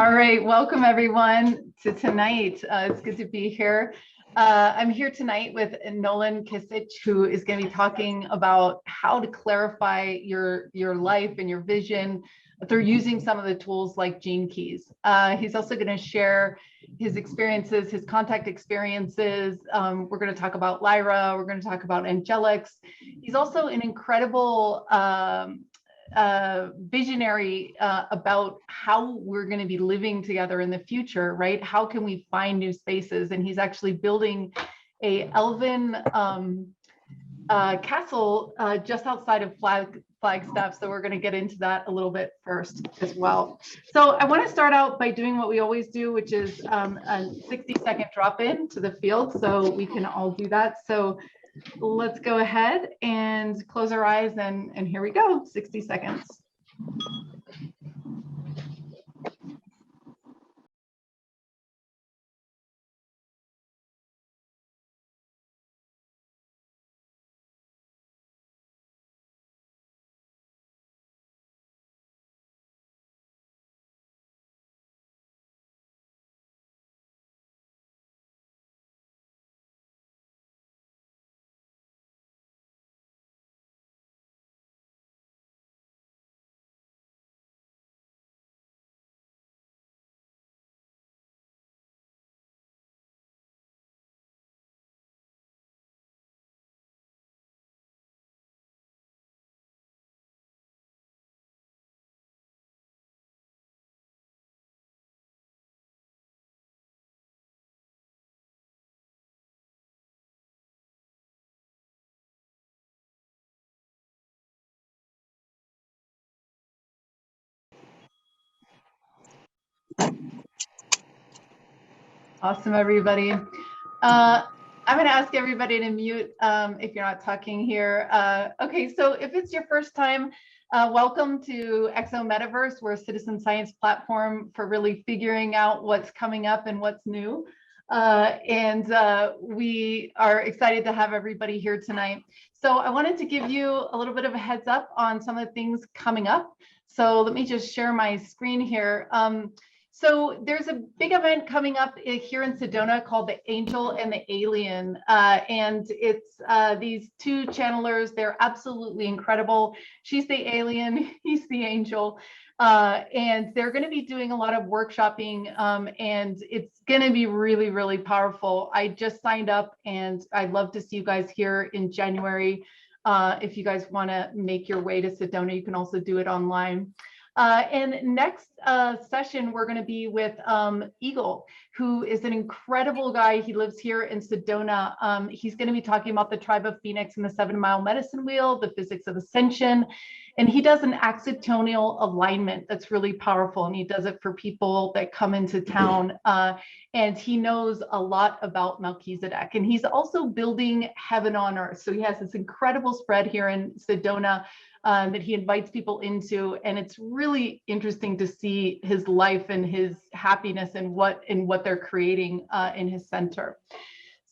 All right, welcome everyone to tonight. It's good to be here. I'm here tonight with Nolan Kisich, who is going to be talking about how to clarify your life and your vision through using some of the tools like Gene Keys. He's also going to share his experiences, his contact experiences. We're going to talk about Lyra. We're going to talk about angelics. He's also an incredible visionary about how we're going to be living together in the future, right? How can we find new spaces? And he's actually building a Elven castle just outside of Flagstaff. So we're going to get into that a little bit first as well. So I want to start out by doing what we always do, which is a 60-second drop in to the field. So we can all do that. So let's go ahead and close our eyes and here we go, 60 seconds. Awesome, everybody. I'm going to ask everybody to mute if you're not talking here. Okay, so if it's your first time, welcome to Exo Metaverse. We're a citizen science platform for really figuring out what's coming up and what's new. We are excited to have everybody here tonight. So I wanted to give you a little bit of a heads up on some of the things coming up. So let me just share my screen here. So there's a big event coming up here in Sedona called the Angel and the Alien. And it's these two channelers. They're absolutely incredible. She's the alien, he's the angel. And they're going to be doing a lot of workshopping and it's going to be really, really powerful. I just signed up and I'd love to see you guys here in January. If you guys want to make your way to Sedona, you can also do it online. And next session, we're going to be with Eagle, who is an incredible guy. He lives here in Sedona. He's going to be talking about the tribe of Phoenix and the 7-mile medicine wheel, the physics of ascension. And he does an accitonal alignment that's really powerful. And he does it for people that come into town. And he knows a lot about Melchizedek. And he's also building heaven on earth. So he has this incredible spread here in Sedona that he invites people into, and it's really interesting to see his life and his happiness and what they're creating in his center.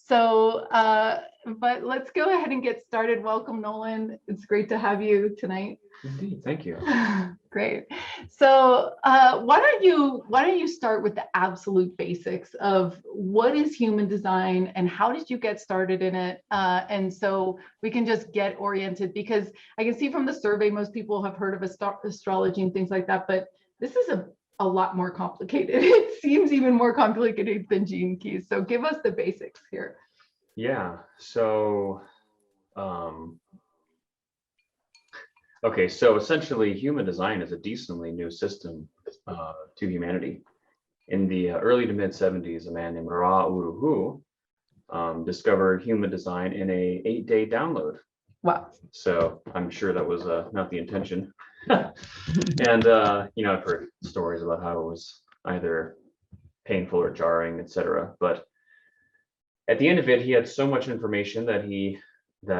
So, but let's go ahead and get started. Welcome, Nolan. It's great to have you tonight. Indeed, thank you. Great. So why don't you start with the absolute basics of what is human design and how did you get started in it? And so we can just get oriented, because I can see from the survey most people have heard of astrology and things like that, but this is a lot more complicated. It seems even more complicated than Gene Keys. So give us the basics here. Yeah. So okay, so essentially human design is a decently new system to humanity. In the early to mid 70s, a man named Ra Uru Hu discovered human design in a 8-day download. Wow. So I'm sure that was not the intention. And you know, I've heard stories about how it was either painful or jarring, etc. But at the end of it, he had so much information that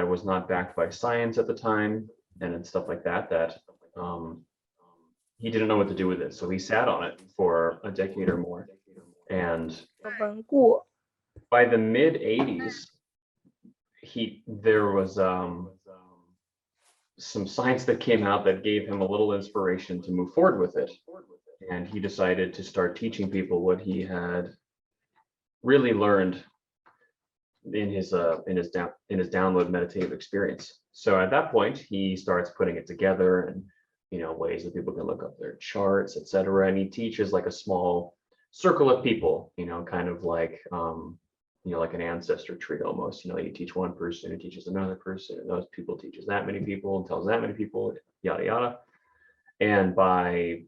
was not backed by science at the time and stuff like that, he didn't know what to do with it. So he sat on it for a decade or more. And by the mid 80s, there was some science that came out that gave him a little inspiration to move forward with it. and he decided to start teaching people what he had really learned in his download meditative experience. So at that point, he starts putting it together, and ways that people can look up their charts, etc. And he teaches like a small circle of people, kind of like like an ancestor tree almost. You teach one person who teaches another person, and those people teaches that many people and tells that many people, yada yada. And by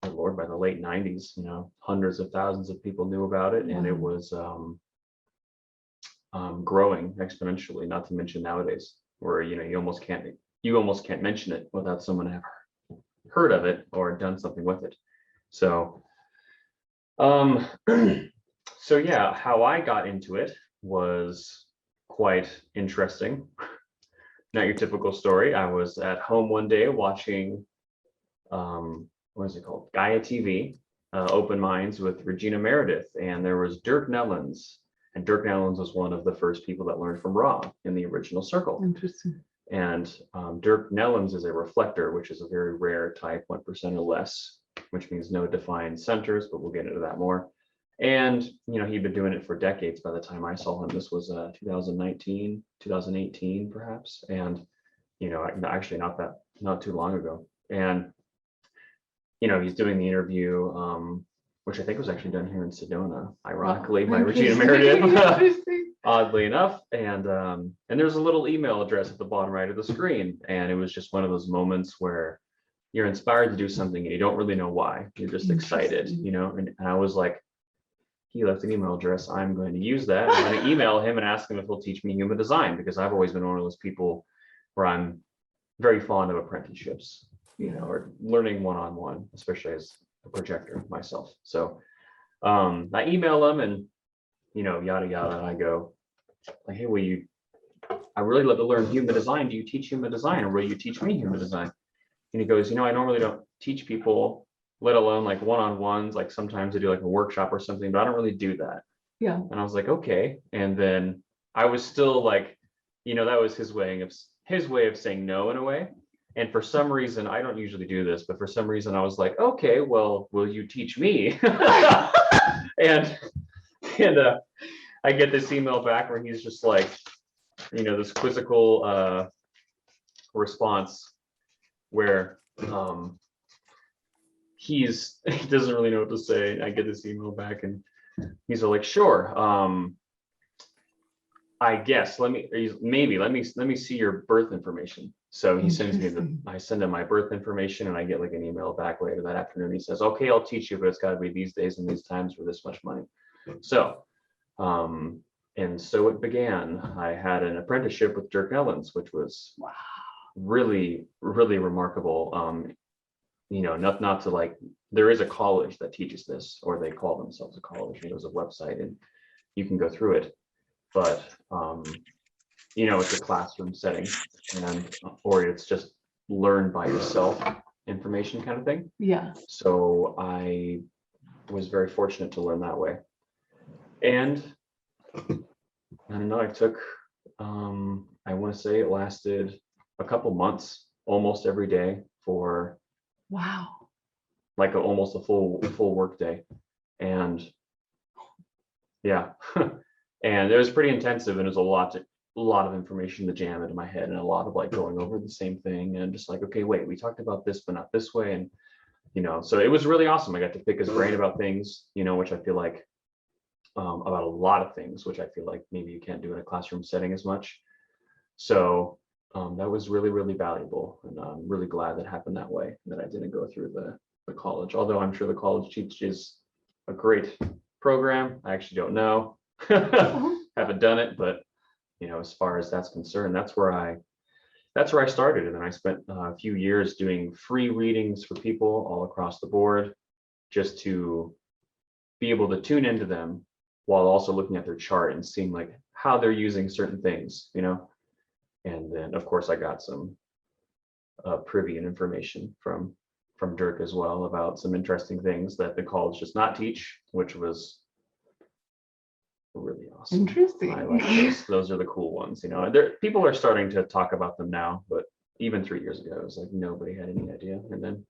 the late 90s, hundreds of thousands of people knew about it, and it was growing exponentially. Not to mention nowadays, where you almost can't mention it without someone have heard of it or done something with it. So, so yeah, how I got into it was quite interesting. Not your typical story. I was at home one day watching, what is it called? Gaia TV, Open Minds with Regina Meredith, and there was Dirk Nellens. And Dirk Nellens was one of the first people that learned from Ra in the original circle. Interesting. And Dirk Nellens is a reflector, which is a very rare type, 1% or less, which means no defined centers, but we'll get into that more. And, he'd been doing it for decades by the time I saw him. This was 2019, 2018, perhaps. And, actually not too long ago. And, he's doing the interview, which I think was actually done here in Sedona, ironically, by Regina Meredith, oddly enough. And there's a little email address at the bottom right of the screen. And it was just one of those moments where you're inspired to do something and you don't really know why. You're just excited, and I was like, he left an email address. I'm going to use that. I'm going to email him and ask him if he'll teach me human design, because I've always been one of those people where I'm very fond of apprenticeships, or learning one-on-one, especially as a projector myself. So I email him and, yada, yada. And I go like, hey, I really love to learn human design. Do you teach human design, or will you teach me human design? And he goes, I normally don't teach people, let alone like one-on-ones. Like sometimes I do like a workshop or something, but I don't really do that. Yeah. And I was like, okay. And then I was still like, that was his way of saying no in a way. And for some reason, I don't usually do this, but for some reason I was like, okay, well, will you teach me? and I get this email back where he's just like, this quizzical response where he doesn't really know what to say. I get this email back and he's like, sure. I guess let me see your birth information. So he sends me I send him my birth information, and I get like an email back later that afternoon. He says, okay, I'll teach you, but it's got to be these days and these times for this much money. So and so it began. I had an apprenticeship with Dirk Nellens, which was really, really remarkable. Not to like, there is a college that teaches this, or they call themselves a college. There's a website and you can go through it, but it's a classroom setting, or it's just learn by yourself information kind of thing. Yeah. So I was very fortunate to learn that way. And I don't know, I took, I want to say it lasted a couple months, almost every day for like almost a full work day. And yeah, and it was pretty intensive, and it was a lot of information to jam into my head, and a lot of like going over the same thing, and just like, okay, wait, we talked about this, but not this way. And, so it was really awesome. I got to pick his brain about things, which I feel like, about a lot of things, which I feel like maybe you can't do in a classroom setting as much. So that was really, really valuable. And I'm really glad that happened that way, that I didn't go through the college, although I'm sure the college teaches a great program. I actually don't know. Haven't done it, but as far as that's concerned, that's where I started. And then I spent a few years doing free readings for people all across the board, just to be able to tune into them while also looking at their chart and seeing like how they're using certain things, And then of course I got some privy and information from Dirk as well about some interesting things that the college does not teach, which was really awesome. Interesting. I like those. Those are the cool ones. People are starting to talk about them now, but even 3 years ago, it was like nobody had any idea. And then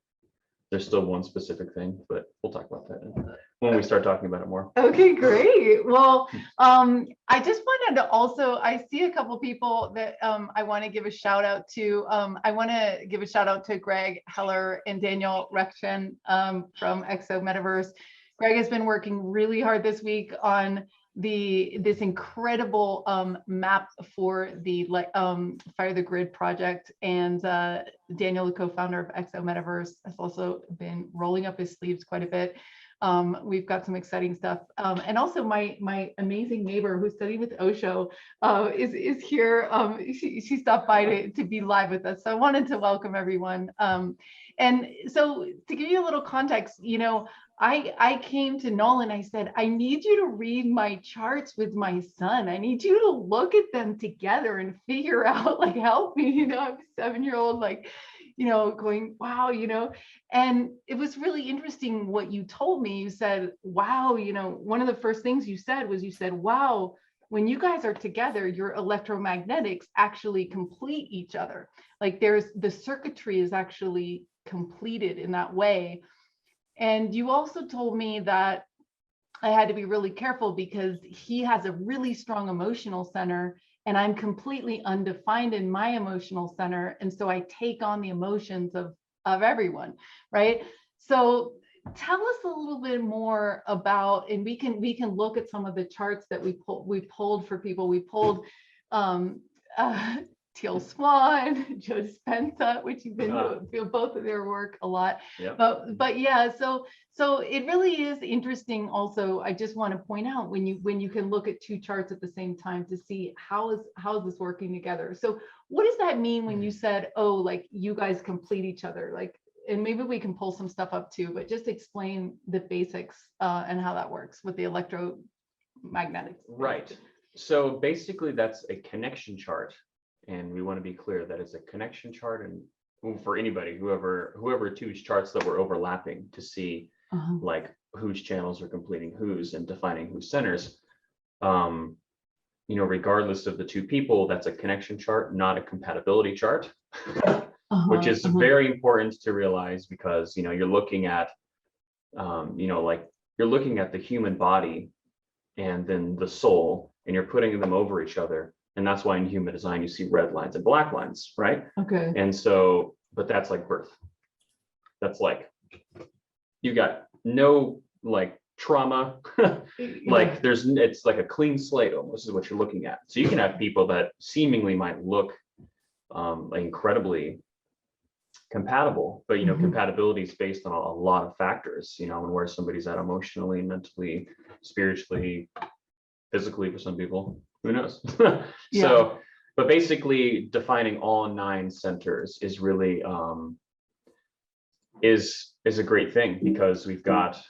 Mm-hmm. still one specific thing, but we'll talk about that when we start talking about it more. Okay, great. Well, I just wanted to also, I see a couple people that I want to give a shout out to. I want to give a shout out to Greg Heller and Daniel Rection from Exo Metaverse. Greg has been working really hard this week on this incredible map for the Fire the Grid project, and Daniel, the co-founder of Exo Metaverse, has also been rolling up his sleeves quite a bit. We've got some exciting stuff, and also my amazing neighbor who studied with Osho is here. She stopped by to be live with us, so I wanted to welcome everyone. And so to give you a little context, you know, I came to Nolan. I said, I need you to read my charts with my son. I need you to look at them together and figure out, like, help me. You know, I'm a 7-year-old, like, you know, going, wow, you know. And it was really interesting what you told me. You said, wow, you know, one of the first things you said was, you said, wow, when you guys are together, your electromagnetics actually complete each other. Like, there's the circuitry is actually completed in that way. And you also told me that I had to be really careful because he has a really strong emotional center and I'm completely undefined in my emotional center. And so I take on the emotions of everyone, right? So tell us a little bit more about, and we can look at some of the charts that we pulled for people. We pulled Teal, Swan, Joe Dispenza, which you've been doing both of their work a lot. Yep. But yeah, so it really is interesting. Also, I just want to point out when you can look at two charts at the same time to see how is this working together. So what does that mean when you said, oh, like you guys complete each other? Like, and maybe we can pull some stuff up too, but just explain the basics and how that works with the electromagnetics. Right. So basically that's a connection chart. And we want to be clear that it's a connection chart, and for anybody, whoever twos charts that were overlapping to see like whose channels are completing whose and defining whose centers, you know, regardless of the two people, that's a connection chart, not a compatibility chart, which is very important to realize, because, you know, you're looking at, you know, like you're looking at the human body and then the soul, and you're putting them over each other. And that's why in human design, you see red lines and black lines, right? Okay. And so, but that's like birth. That's like, you got no like trauma, like it's like a clean slate almost is what you're looking at. So you can have people that seemingly might look incredibly compatible, but, you know, compatibility is based on a lot of factors, you know, and where somebody's at emotionally, mentally, spiritually, physically for some people. Who knows? So, but basically defining all 9 centers is really is a great thing, because we've got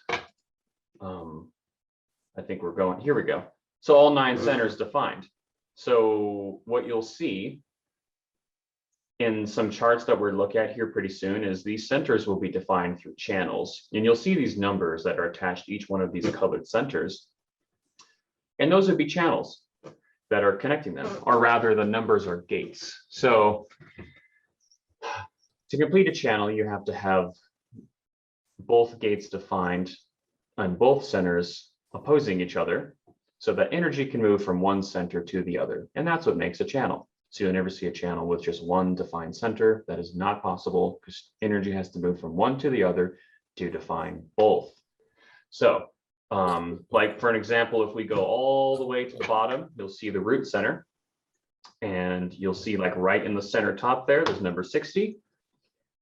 I think we're going, here we go. So all 9 centers defined. So what you'll see in some charts that we're looking at here pretty soon is these centers will be defined through channels, and you'll see these numbers that are attached to each one of these colored centers, and those would be channels that are connecting them, or rather the numbers are gates. So to complete a channel, you have to have both gates defined and both centers opposing each other, so that energy can move from one center to the other. And that's what makes a channel. So you'll never see a channel with just one defined center. That is not possible, because energy has to move from one to the other to define both. So like for an example, if we go all the way to the bottom, you'll see the root center, and you'll see like right in the center top there's number 60,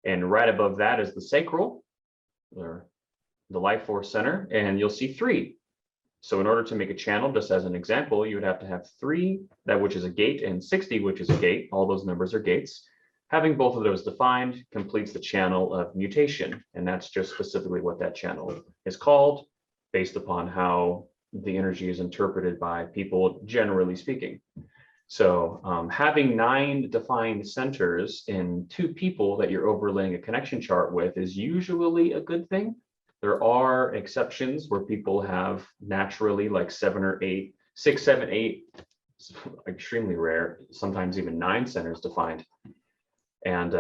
and right above that is the sacral, or the life force center, and you'll see 3. So in order to make a channel, just as an example, you would have to have 3, that which is a gate, and 60, which is a gate. All those numbers are gates. Having both of those defined completes the channel of mutation, and that's just specifically what that channel is called, based upon how the energy is interpreted by people, generally speaking. So having 9 defined centers in 2 people that you're overlaying a connection chart with is usually a good thing. There are exceptions where people have naturally like 7 or 8, 6, 7, 8, extremely rare, sometimes even 9 centers defined. And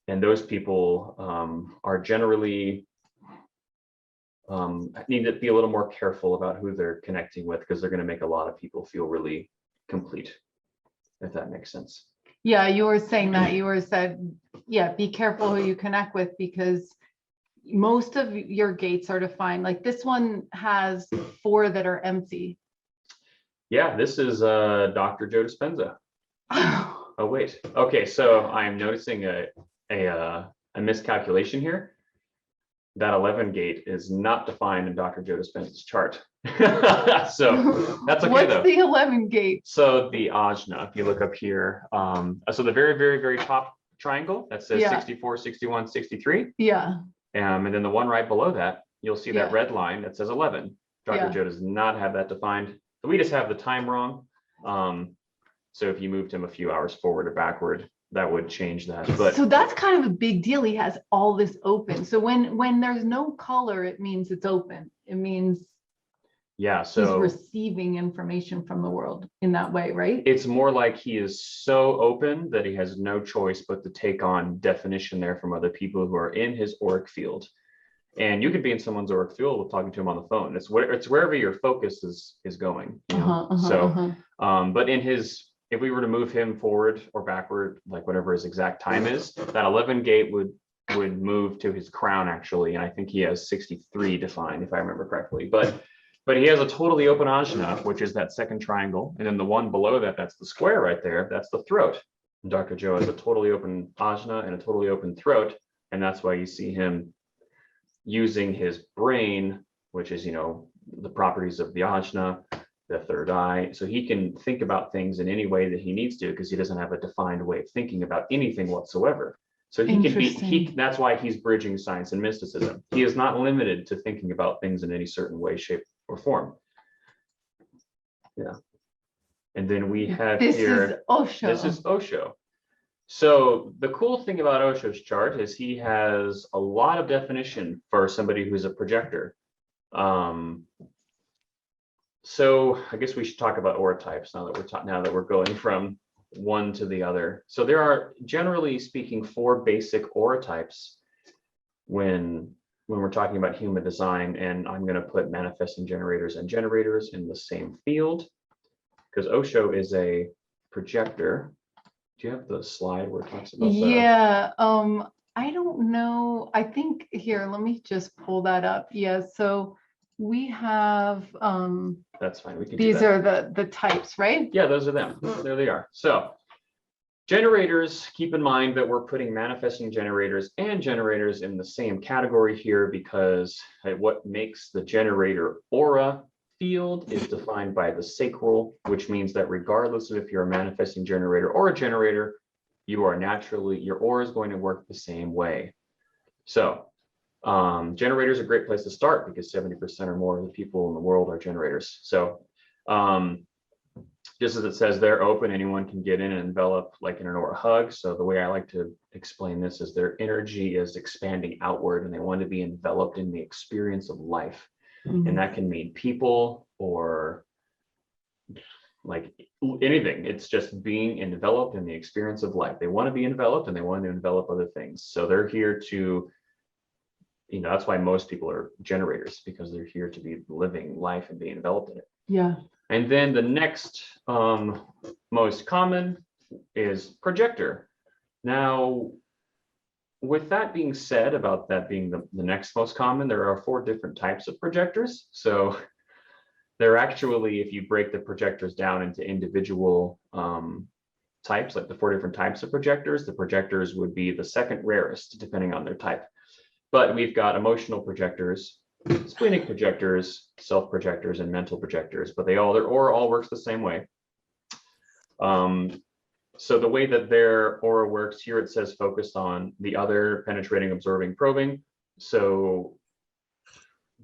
And those people are generally need to be a little more careful about who they're connecting with, because they're going to make a lot of people feel really complete, if that makes sense. Yeah, you were saying that. You were said, yeah, be careful who you connect with, because most of your gates are defined. Like this one has 4 that are empty. Yeah, this is Dr. Joe Dispenza. Oh, wait. Okay, so I'm noticing a miscalculation here. That 11 gate is not defined in Dr. Joe Dispenza's chart. So that's okay. What's though. the 11 gate? So the ajna, if you look up here, so the very, very, very top triangle that says 64, 61, 63. Yeah. And then the one right below that, you'll see that red line that says 11. Dr. Joe does not have that defined. We just have the time wrong. So if you moved him a few hours forward or backward, that would change that. But so that's kind of a big deal. He has all this open. So when there's no color, it means it's open. It means so he's receiving information from the world in that way, right? It's more like he is so open that he has no choice but to take on definition there from other people who are in his auric field. And you could be in someone's auric field with talking to him on the phone. It's wherever your focus is going. But in his, if we were to move him forward or backward, like whatever his exact time is, that 11 gate would move to his crown actually, and I think he has 63 defined if I remember correctly. But he has a totally open ajna, which is that second triangle, and then the one below that, that's the square right there, that's the throat. And Dr. Joe has a totally open ajna and a totally open throat, and that's why you see him using his brain, which is, the properties of the ajna, the third eye, so he can think about things in any way that he needs to, because he doesn't have a defined way of thinking about anything whatsoever. So he can be, that's why he's bridging science and mysticism. He is not limited to thinking about things in any certain way, shape, or form. Yeah. And then we have this here, is Osho. This is Osho. So the cool thing about Osho's chart is he has a lot of definition for somebody who's a projector. So I guess we should talk about aura types now that we're going from one to the other. So there are, generally speaking, 4 basic aura types when we're talking about human design, and I'm going to put manifesting generators and generators in the same field because Osho is a projector. Do you have the slide where it talks about that? Yeah, I don't know. I think here, let me just pull that up. Yeah, so we have that's fine. We can these are the types, right? Yeah, those are them. There they are. So generators, keep in mind that we're putting manifesting generators and generators in the same category here because what makes the generator aura field is defined by the sacral, which means that regardless of if you're a manifesting generator or a generator, you are naturally, your aura is going to work the same way. So generators are a great place to start because 70% or more of the people in the world are generators. So just as it says they're open, anyone can get in and envelop like in an aura hug. So the way I like to explain this is their energy is expanding outward and they want to be enveloped in the experience of life. And that can mean people or like anything. It's just being enveloped in the experience of life. They want to be enveloped and they want to envelop other things. So they're here to, that's why most people are generators, because they're here to be living life and being enveloped in it. Yeah. And then the next most common is projector. Now, with that being said, about that being the next most common, there are 4 different types of projectors. So they're actually, if you break the projectors down into individual types, like the 4 different types of projectors, the projectors would be the second rarest, depending on their type. But we've got emotional projectors, splenic projectors, self-projectors, and mental projectors, but their aura all works the same way. So the way that their aura works here, it says focused on the other, penetrating, observing, probing. So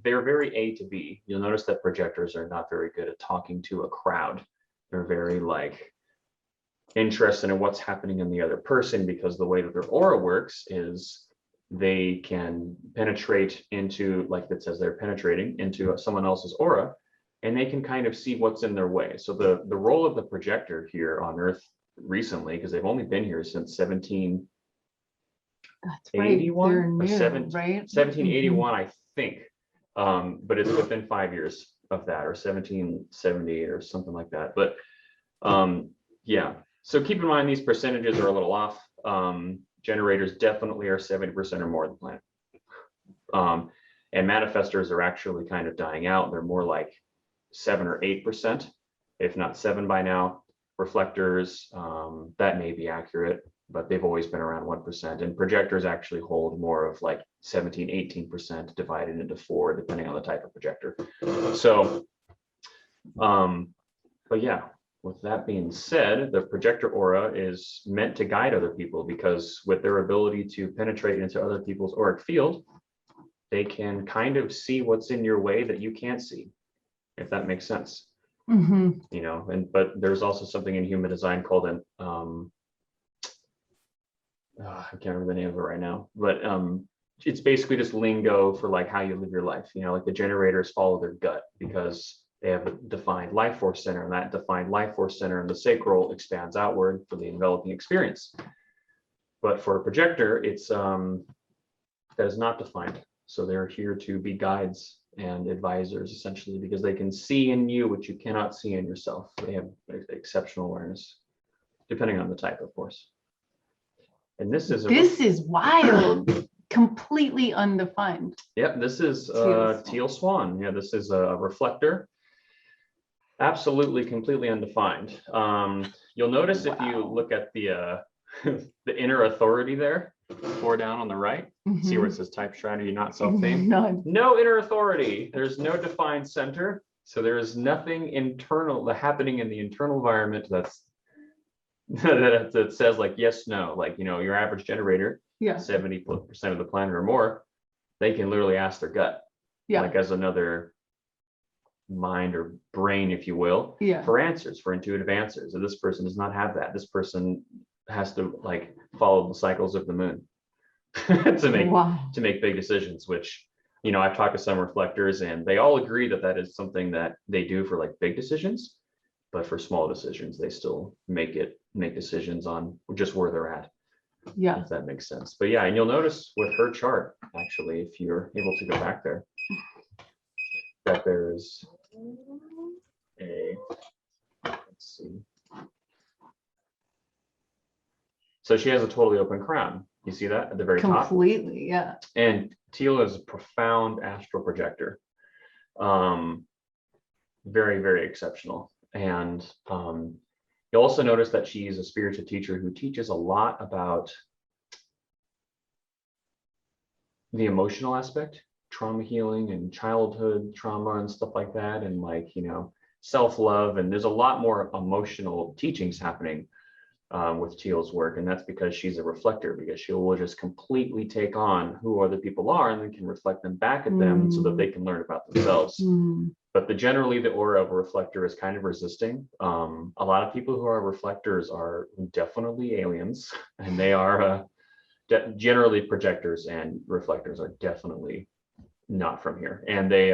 they're very A to B. You'll notice that projectors are not very good at talking to a crowd. They're very interested in what's happening in the other person, because the way that their aura works is they can penetrate into, like it says, they're penetrating into someone else's aura, and they can kind of see what's in their way. So the role of the projector here on Earth recently, because they've only been here since That's right. 81 They're or new, 17, right? 1781, I think. But it's within 5 years of that, or 1778 or something like that. But yeah, so keep in mind these percentages are a little off. Generators definitely are 70% or more of the planet. And manifestors are actually kind of dying out. They're more like 7 or 8%, if not 7 by now. Reflectors, that may be accurate, but they've always been around 1%. And projectors actually hold more of like 17, 18% divided into 4, depending on the type of projector. So, but yeah, with that being said, the projector aura is meant to guide other people, because with their ability to penetrate into other people's auric field, they can kind of see what's in your way that you can't see, if that makes sense. You know, but there's also something in human design called an I can't remember the name of it right now, but it's basically just lingo for like how you live your life. You know, like the generators follow their gut because they have a defined life force center, and that defined life force center in the sacral expands outward for the enveloping experience. But for a projector, it's that is not defined. So they're here to be guides and advisors, essentially, because they can see in you what you cannot see in yourself. They have exceptional awareness, depending on the type, of course. And this is wild. Completely undefined. Yep, this is Teal Swan. Yeah, this is a reflector. Absolutely, completely undefined. You'll notice if you look at the the inner authority there, 4 down on the right, see where it says type strategy, not self-theme? None. No inner authority. There's no defined center. So there is nothing internal happening in the internal environment that's that says like yes, no, like, you know, your average generator, 70% of the planet or more, they can literally ask their gut, like as another mind or brain, if you will, for answers, for intuitive answers. And this person does not have that. This person has to like follow the cycles of the moon to make big decisions, which, you know, I've talked to some reflectors and they all agree that that is something that they do for like big decisions, but for small decisions, they still make decisions on just where they're at. Yeah, if that makes sense. But yeah, and you'll notice with her chart, actually, if you're able to go back there, that there's let's see. So she has a totally open crown. You see that at the very top? Completely, yeah. And Teal is a profound astral projector. Very, very exceptional. And you'll also notice that she's a spiritual teacher who teaches a lot about the emotional aspect, trauma healing and childhood trauma and stuff like that. And like, you know, self-love. And there's a lot more emotional teachings happening with Teal's work. And that's because she's a reflector, because she will just completely take on who other people are and then can reflect them back at them so that they can learn about themselves. But generally the aura of a reflector is kind of resisting. A lot of people who are reflectors are definitely aliens, and they are generally projectors, and reflectors are definitely not from here. And they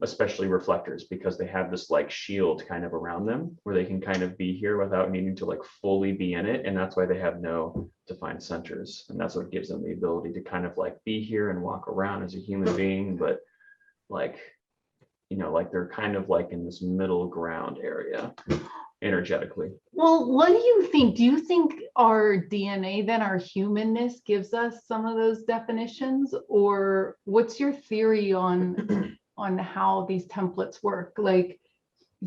especially reflectors, because they have this like shield kind of around them where they can kind of be here without needing to like fully be in it. And that's why they have no defined centers. And that's what gives them the ability to kind of like be here and walk around as a human being, but like, you know, like they're kind of like in this middle ground area energetically. Well, what do you think? Do you think our DNA, then our humanness, gives us some of those definitions? Or what's your theory on how these templates work? Like,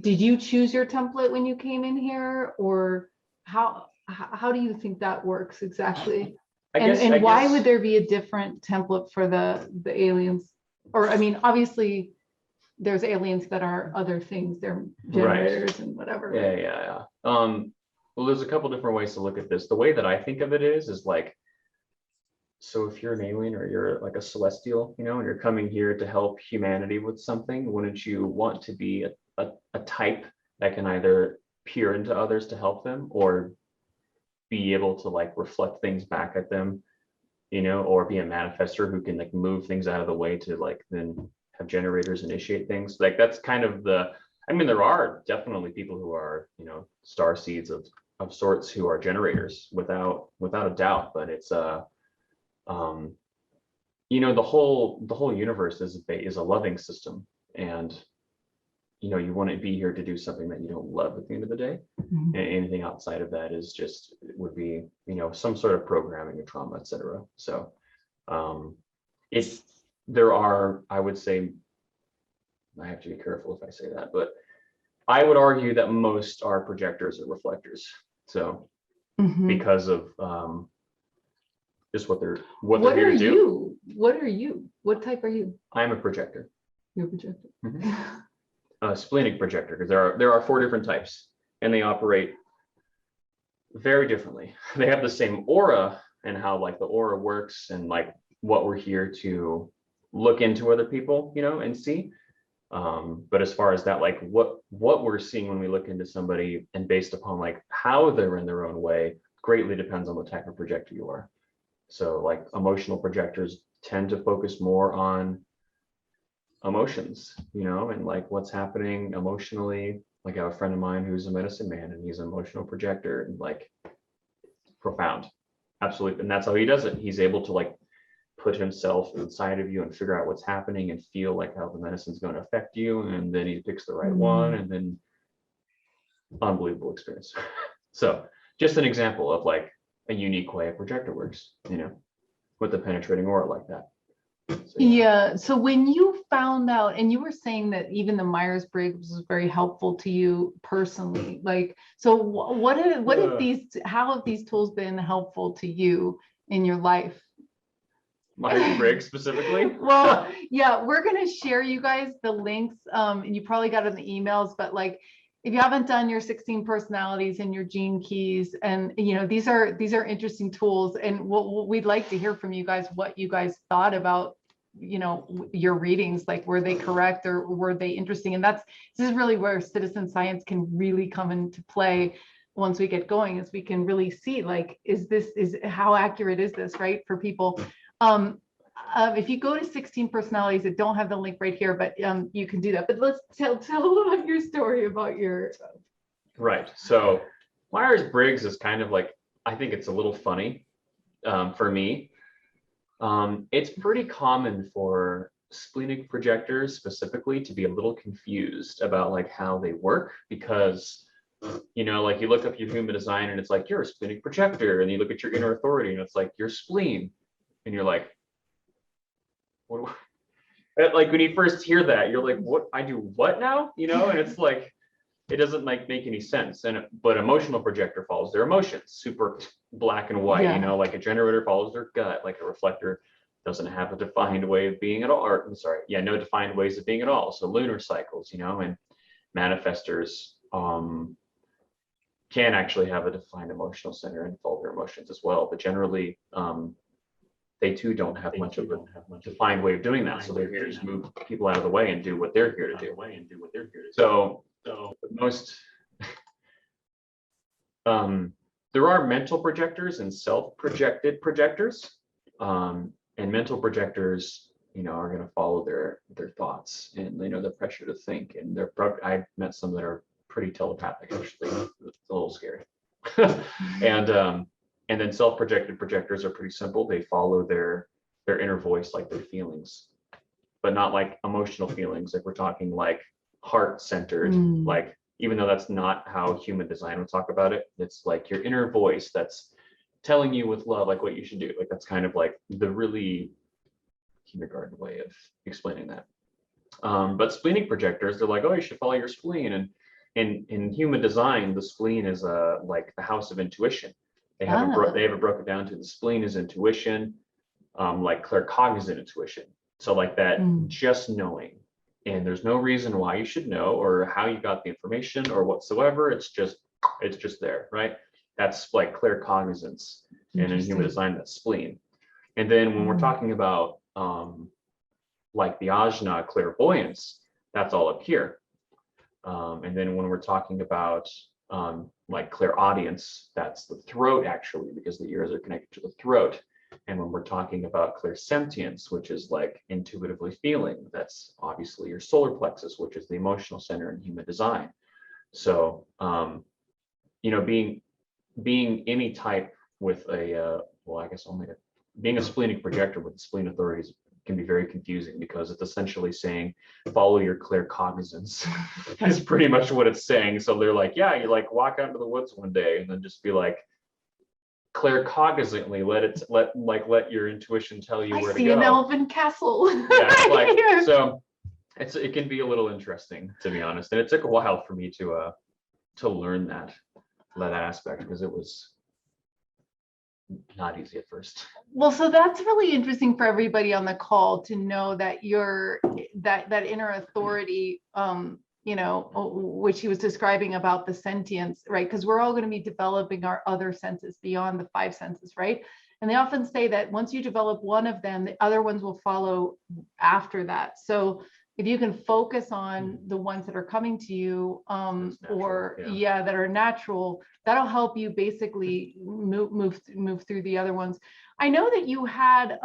did you choose your template when you came in here, or how do you think that works exactly? And why would there be a different template for the aliens? Or I mean, obviously there's aliens that are other things, they're generators and whatever. Yeah. Well, there's a couple different ways to look at this. The way that I think of it is like, so if you're an alien or you're like a celestial, you know, and you're coming here to help humanity with something, wouldn't you want to be a type that can either peer into others to help them, or be able to like reflect things back at them, you know, or be a manifestor who can like move things out of the way to like then have generators initiate things? Like that's kind of I mean, there are definitely people who are, you know, starseeds of sorts who are generators without a doubt, but it's you know, the whole universe is a loving system, and you know, you wouldn't be here to do something that you don't love at the end of the day. Mhm. And anything outside of that is just would be, you know, some sort of programming or trauma, etc. So it's there are, I would say, I have to be careful if I say that, but I would argue that most are projectors or reflectors. So Mhm. because of just what they're What here are to do. you? What are you? What type are you? I'm a projector. You're a projector. A splenic projector, because there are 4 different types, and they operate very differently. They have the same aura, and how like the aura works, and like what we're here to look into other people, you know, and see. But as far as that, like what we're seeing when we look into somebody, and based upon like how they're in their own way, greatly depends on the type of projector you are. So like emotional projectors tend to focus more on emotions, you know, and like what's happening emotionally. Like I have a friend of mine who's a medicine man, and he's an emotional projector, and like profound, absolutely. And that's how he does it. He's able to like put himself inside of you and figure out what's happening and feel like how the medicine's going to affect you, and then he picks the right one, and then unbelievable experience. So just an example of like a unique way a projector works, you know, with the penetrating aura like that. So, yeah. So when you found out, and you were saying that even the Myers-Briggs was very helpful to you personally, like, so what have these, how have these tools been helpful to you in your life? Myers-Briggs specifically? Well, yeah, we're going to share you guys the links, and you probably got it in the emails, but like, if you haven't done your 16 personalities and your gene keys, and you know, these are interesting tools, and what we'd like to hear from you guys, what you guys thought about, you know, your readings, like were they correct or were they interesting? And this is really where citizen science can really come into play once we get going, is we can really see like, how accurate is this, right, for people. If you go to 16 personalities, I don't have the link right here, but you can do that. But let's tell about your story about your. Right. So Myers-Briggs is kind of like, I think it's a little funny for me. It's pretty common for splenic projectors specifically to be a little confused about like how they work, because you know, like you look up your human design and it's like you're a splenic projector, and you look at your inner authority and it's like your spleen, and you're like, what? Like when you first hear that, you're like, what? I do what now? You know, and it's like it doesn't like make any sense. And but emotional projector follows their emotions, super black and white. Yeah. You know, like a generator follows their gut, like a reflector doesn't have a defined way of being at all. Or I'm sorry, yeah, no defined ways of being at all. So lunar cycles, you know, and manifestors can actually have a defined emotional center and follow their emotions as well. But generally, they too don't have much of a defined way of doing that. So they're here to just move people out of the way and do what they're here to do. So most there are mental projectors and self-projected projectors, and mental projectors, you know, are going to follow their thoughts, and you know, the pressure to think, and I've met some that are pretty telepathic, actually. It's a little scary. And then self-projected projectors are pretty simple. They follow their inner voice, like their feelings, but not like emotional feelings. Like we're talking like heart-centered, like, even though that's not how human design would talk about it, it's like your inner voice that's telling you with love, like what you should do. Like that's kind of like the really kindergarten way of explaining that. But splenic projectors, they're like, oh, you should follow your spleen. And in human design, the spleen is like the house of intuition. They have it broken down to the spleen is intuition, like claircognizant intuition. So like that, just knowing, and there's no reason why you should know or how you got the information or whatsoever. It's just there, right? That's like claircognizance, and in human design, that's spleen. And then when we're talking about like the ajna, clairvoyance, that's all up here. And then when we're talking about like clairaudience, that's the throat, actually, because the ears are connected to the throat. And when we're talking about clairsentience, which is like intuitively feeling, that's obviously your solar plexus, which is the emotional center in human design. So, you know, being being any type with a, well, I guess only being a splenic projector with spleen authorities can be very confusing, because it's essentially saying follow your claircognizance. That's pretty much what it's saying. So they're like, yeah, you like walk out into the woods one day and then just be like, claircognizantly let your intuition tell you where to go. I see an elven castle. Yeah, like, so it can be a little interesting, to be honest. And it took a while for me to learn that aspect, because it was not easy at first. Well, so that's really interesting for everybody on the call to know that that inner authority, you know, which he was describing about the sentience, right? Because we're all going to be developing our other senses beyond the 5 senses, right? And they often say that once you develop one of them, the other ones will follow after that. So if you can focus on the ones that are coming to you, or that are natural, that'll help you basically move through the other ones. I know that you had,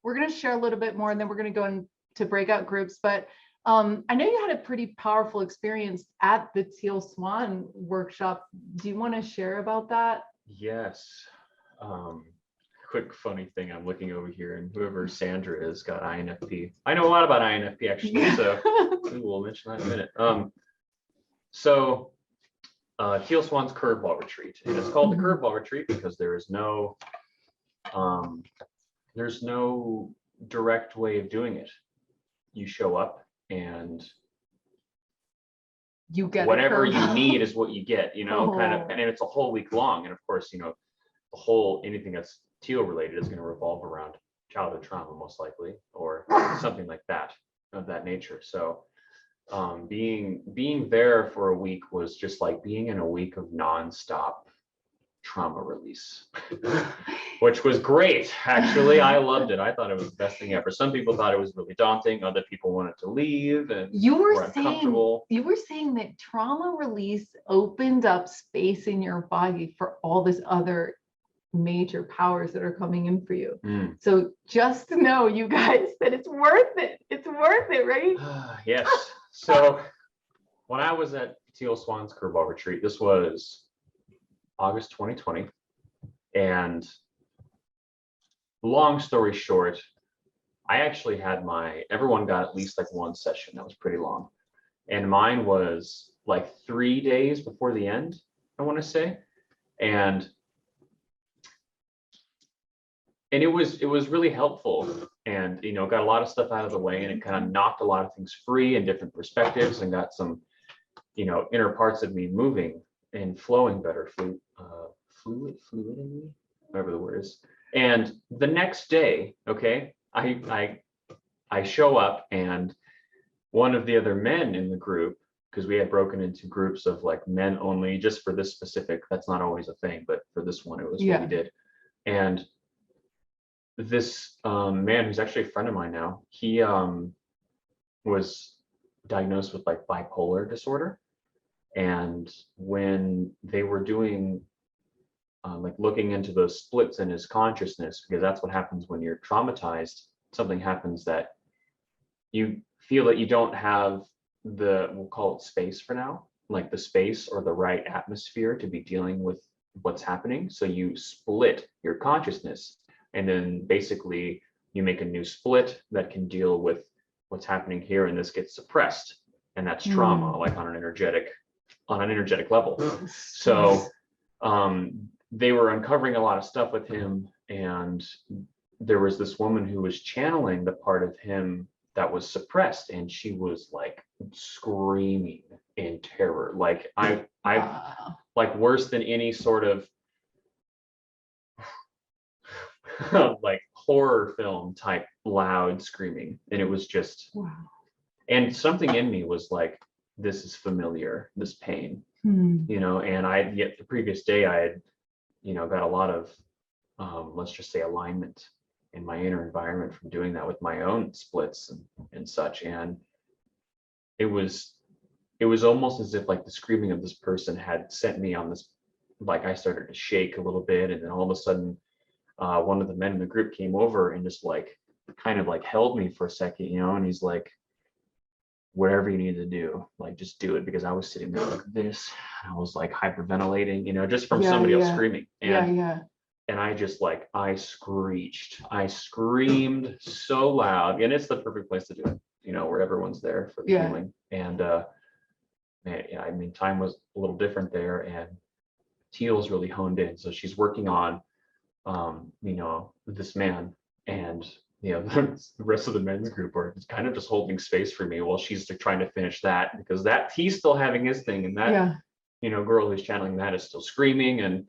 we're going to share a little bit more, and then we're going to go into breakout groups, but I know you had a pretty powerful experience at the Teal Swan workshop. Do you want to share about that? Yes. Quick funny thing, I'm looking over here, and whoever Sandra is got INFP. I know a lot about INFP actually, so we'll mention that in a minute. So Teal Swan's curveball retreat, and it's called the curveball retreat because there's no direct way of doing it. You show up and you get whatever you need is what you get, you know, kind of, and it's a whole week long. And of course, you know, the whole, anything that's Teal related is going to revolve around childhood trauma, most likely, or something like that, of that nature. So being there for a week was just like being in a week of nonstop trauma release, which was great. Actually, I loved it. I thought it was the best thing ever. Some people thought it was really daunting. Other people wanted to leave, and you were saying that trauma release opened up space in your body for all this other major powers that are coming in for you. So just to know, you guys, that it's worth it. It's worth it, right? Yes. So when I was at Teal Swan's curveball retreat, this was August 2020, and long story short, I actually had everyone got at least like one session that was pretty long, and mine was like 3 days before the end, I want to say. And it was really helpful, and you know, got a lot of stuff out of the way, and it kind of knocked a lot of things free and different perspectives, and got some, you know, inner parts of me moving and flowing better, fluidly, whatever the word is. And the next day, okay, I show up, and one of the other men in the group, because we had broken into groups of like men only, just for this specific, that's not always a thing, but for this one, it was what we did. And this man, who's actually a friend of mine now, he was diagnosed with like bipolar disorder. And when they were doing like looking into those splits in his consciousness, because that's what happens when you're traumatized, something happens that you feel that you don't have we'll call it space for now, like the space or the right atmosphere to be dealing with what's happening. So you split your consciousness, and then basically you make a new split that can deal with what's happening here, and this gets suppressed, and that's trauma, like on an energetic level. So they were uncovering a lot of stuff with him, and there was this woman who was channeling the part of him that was suppressed, and she was like screaming in terror, like I've like worse than any sort of like horror film type loud screaming. And it was just, and something in me was like, this is familiar, this pain, you know. And the previous day I had, you know, got a lot of let's just say alignment in my inner environment from doing that with my own splits and such. And it was almost as if like the screaming of this person had sent me on this, like I started to shake a little bit, and then all of a sudden one of the men in the group came over and just like kind of like held me for a second, you know, and he's like, whatever you need to do, like just do it, because I was sitting there like this, and I was like hyperventilating, just from somebody else screaming. And I just like, I screamed so loud, and it's the perfect place to do it, where everyone's there for the healing. And man, I mean, time was a little different there, and Teal's really honed in. So she's working on, this man, and the rest of the men's group are kind of just holding space for me while she's trying to finish that, because that he's still having his thing, and that girl who's channeling that is still screaming, and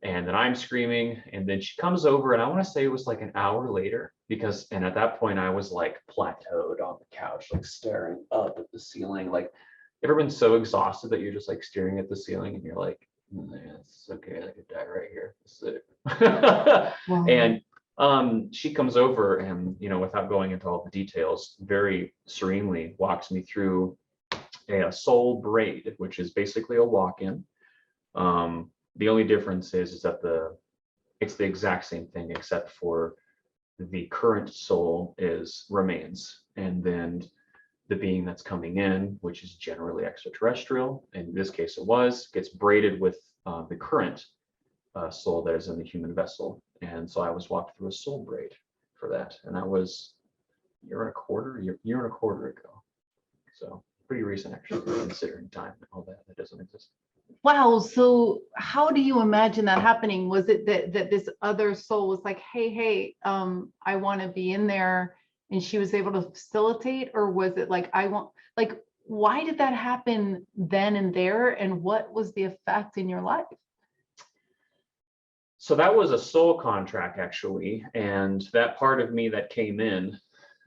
then I'm screaming, and then she comes over, and I want to say it was like an hour later, and at that point I was like plateaued on the couch, like staring up at the ceiling. Like, ever been so exhausted that you're just like staring at the ceiling and you're like, it's okay, I could die right here. This is it. Wow. And she comes over and, without going into all the details, very serenely walks me through a soul braid, which is basically a lock-in. The only difference is that it's the exact same thing, except for the current soul remains, and then the being that's coming in, which is generally extraterrestrial, in this case gets braided with the current soul that is in the human vessel. And so I was walked through a soul braid for that, and that was a year and a quarter ago. So pretty recent, actually, considering time and all that doesn't exist. Wow. So how do you imagine that happening? Was it that this other soul was like, hey, I want to be in there, and she was able to facilitate? Or was it like, why did that happen then and there? And what was the effect in your life? So that was a soul contract, actually. And that part of me that came in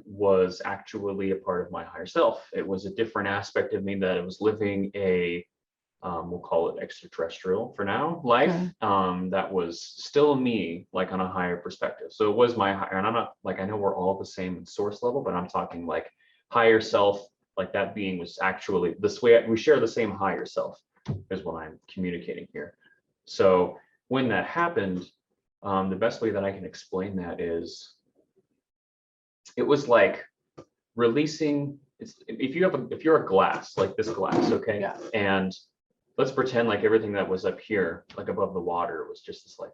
was actually a part of my higher self. It was a different aspect of me that was living a we'll call it extraterrestrial for now life. That was still me, like on a higher perspective. So it was my higher, and I'm not like, I know we're all the same source level, but I'm talking like higher self, like that being was actually this way. We share the same higher self is what I'm communicating here. So when that happened, the best way that I can explain that is, it was like releasing. If you're a glass, like this glass, okay, and let's pretend like everything that was up here, like above the water, was just this like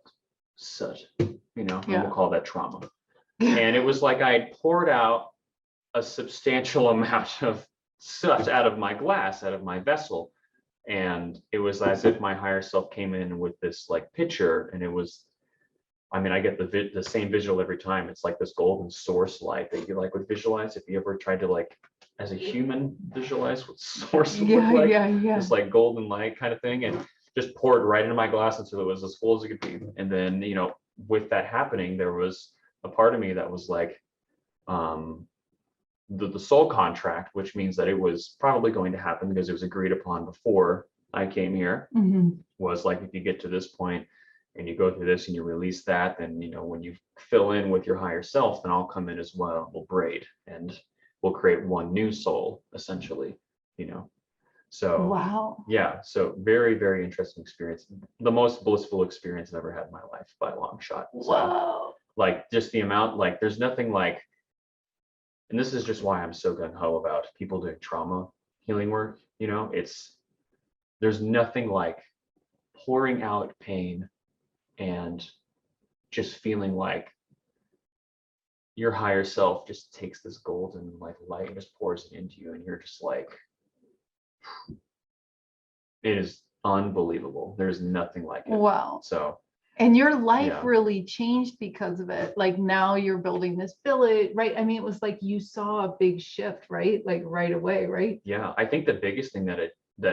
soot, and we'll call that trauma. And it was like I had poured out a substantial amount of soot out of my glass, out of my vessel. And it was as if my higher self came in with this like picture, and it was, I mean, I get the same visual every time. It's like this golden source light that you like would visualize if you ever tried to, like, as a human, visualize what source would look like. This like golden light kind of thing, and just poured right into my glass until it was as full as it could be. And then, with that happening, there was a part of me that was like, the soul contract, which means that it was probably going to happen because it was agreed upon before I came here, was like, if you get to this point and you go through this and you release that, then when you fill in with your higher self, then I'll come in as well. We'll braid and we'll create one new soul, essentially. So wow. Yeah, so very, very interesting experience. The most blissful experience I've ever had in my life by a long shot. So, wow. Like, just the amount, like, there's nothing like, and this is just why I'm so gung-ho about people doing trauma healing work. There's nothing like pouring out pain and just feeling like your higher self just takes this golden like light and just pours it into you, and you're just like, it is unbelievable. There's nothing like it. Wow. So, and your life really changed because of it. Like, now you're building this village, right? I mean, it was like you saw a big shift, right? Like right away, right? Yeah, I think the biggest thing that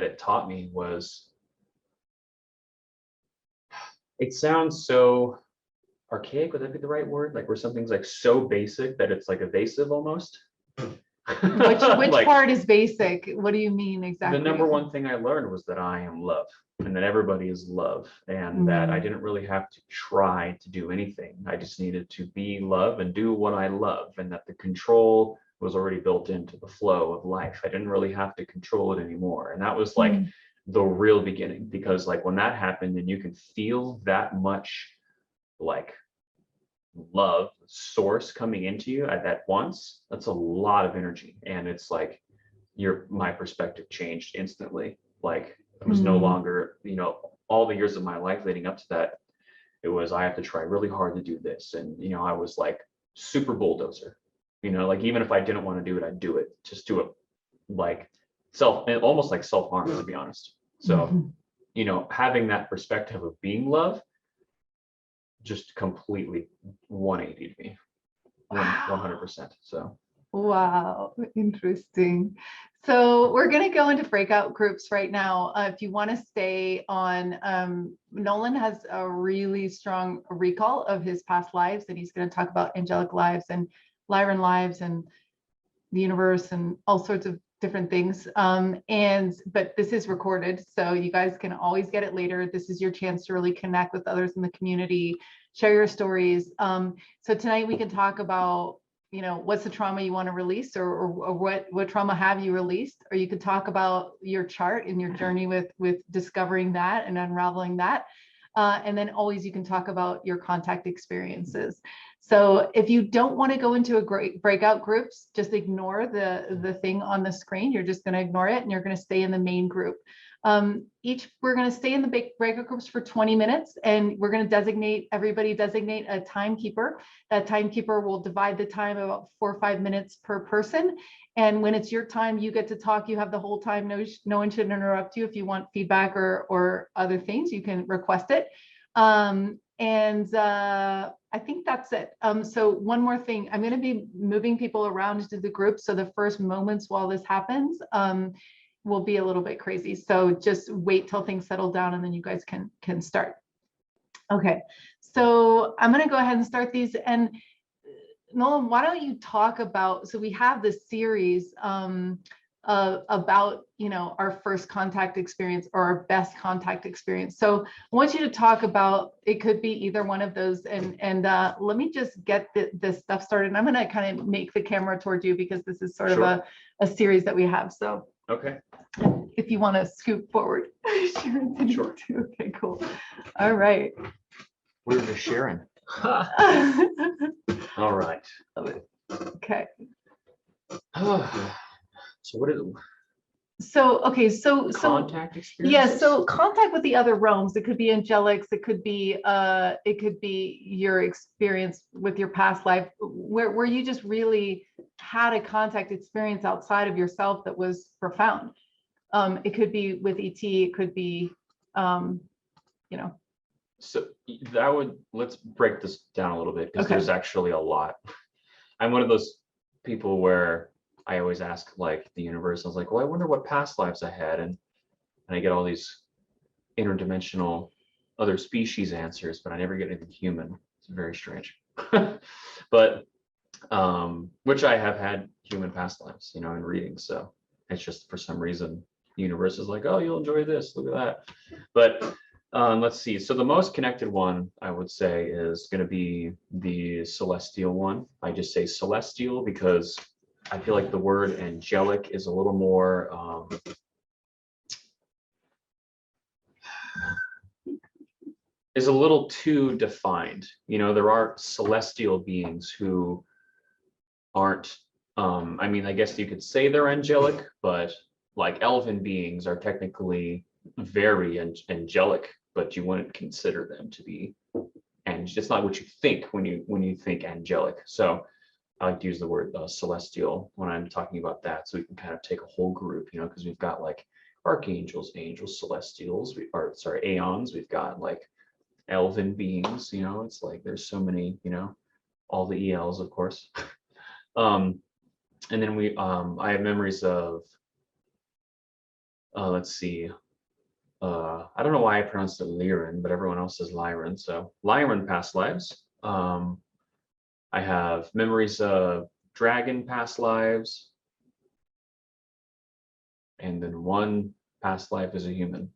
it taught me was, it sounds so archaic, would that be the right word? Like, where something's like so basic that it's like evasive almost. Which like, part is basic? What do you mean exactly? The number one thing I learned was that I am love, and that everybody is love, and that I didn't really have to try to do anything. I just needed to be love and do what I love, and that the control was already built into the flow of life. I didn't really have to control it anymore. And that was like the real beginning, because like when that happened and you can feel that much like love source coming into you at once, that's a lot of energy. And it's like, my perspective changed instantly. Like it was no longer, all the years of my life leading up to that, it was, I have to try really hard to do this. And, I was like super bulldozer, like even if I didn't want to do it, I'd do it, just do it like almost like self-harm, to be honest. So, having that perspective of being love just completely 180'd me, 100%. So. Wow, interesting. So we're going to go into breakout groups right now. If you want to stay on, Nolan has a really strong recall of his past lives, and he's going to talk about angelic lives and Lyran lives and the universe and all sorts of different things. But this is recorded, so you guys can always get it later. This is your chance to really connect with others in the community, share your stories. So tonight we can talk about, what's the trauma you want to release, or what trauma have you released, or you could talk about your chart and your journey with discovering that and unraveling that. And then always you can talk about your contact experiences. So if you don't want to go into a great breakout groups, just ignore the thing on the screen. You're just going to ignore it and you're going to stay in the main group. We're going to stay in the breakout groups for 20 minutes, and we're going to everybody designate a timekeeper. That timekeeper will divide the time about 4 or 5 minutes per person. And when it's your time, you get to talk. You have the whole time. No one should interrupt you. If you want feedback or other things, you can request it. I think that's it. So one more thing, I'm going to be moving people around to the group. So the first moments while this happens, will be a little bit crazy. So just wait till things settle down and then you guys can start. Okay, so I'm going to go ahead and start these. And Nolan, why don't you talk about, so we have this series about, our first contact experience or our best contact experience. So I want you to talk about, it could be either one of those. And let me just get this stuff started. And I'm going to kind of make the camera towards you because this is sort of a series that we have. So. Okay. If you want to scoot forward. Sure. Okay, cool. All right. We're just sharing. All right. Okay. So what is it? So, okay, so Contact experience? Yeah, so contact with the other realms. It could be angelics, it could be your experience with your past life where you just really had a contact experience outside of yourself that was profound. It could be with ET, it could be So let's break this down a little bit, because Okay. there's actually a lot. I'm one of those people where I always ask like the universe, I was like, well, I wonder what past lives I had, and I get all these interdimensional other species answers, but I never get anything human. It's very strange. But which I have had human past lives, in readings. So it's just for some reason the universe is like, oh, you'll enjoy this, look at that. But let's see. So the most connected one I would say is going to be the celestial one. I just say celestial because I feel like the word angelic is a little more is a little too defined. There are celestial beings who aren't, I mean, I guess you could say they're angelic, but like elven beings are technically very angelic, but you wouldn't consider them to be, and it's not what you think when you think angelic. So I like to use the word celestial when I'm talking about that, so we can kind of take a whole group, because we've got like archangels, angels, celestials, aeons. We've got like elven beings, it's like there's so many, all the ELs, of course. And then I have memories of, let's see, I don't know why I pronounced it Lyran, but everyone else says Lyran. So Lyran past lives. I have memories of dragon past lives, and then one past life as a human.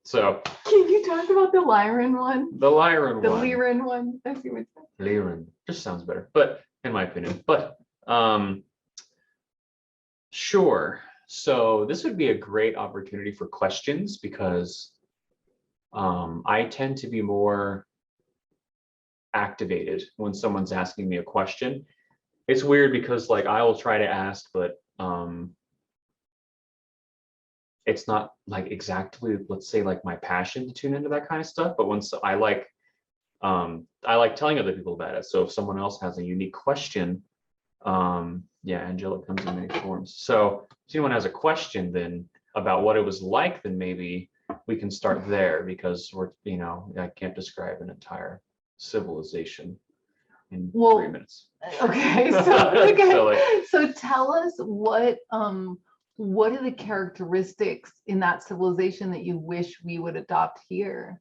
So can you talk about the Lyran one? The Lyran one. The Lyran one. I see what you're saying. Lyran just sounds better, but in my opinion. But sure. So this would be a great opportunity for questions, because I tend to be more activated when someone's asking me a question. It's weird because like I will try to ask, but it's not like exactly, let's say, like my passion to tune into that kind of stuff, but once I like telling other people about it. So if someone else has a unique question, yeah, Angela comes in many forms. So if anyone has a question then about what it was like, then maybe we can start there, because we're, I can't describe an entire civilization in 3 minutes. Okay, so okay. So, So tell us what are the characteristics in that civilization that you wish we would adopt here?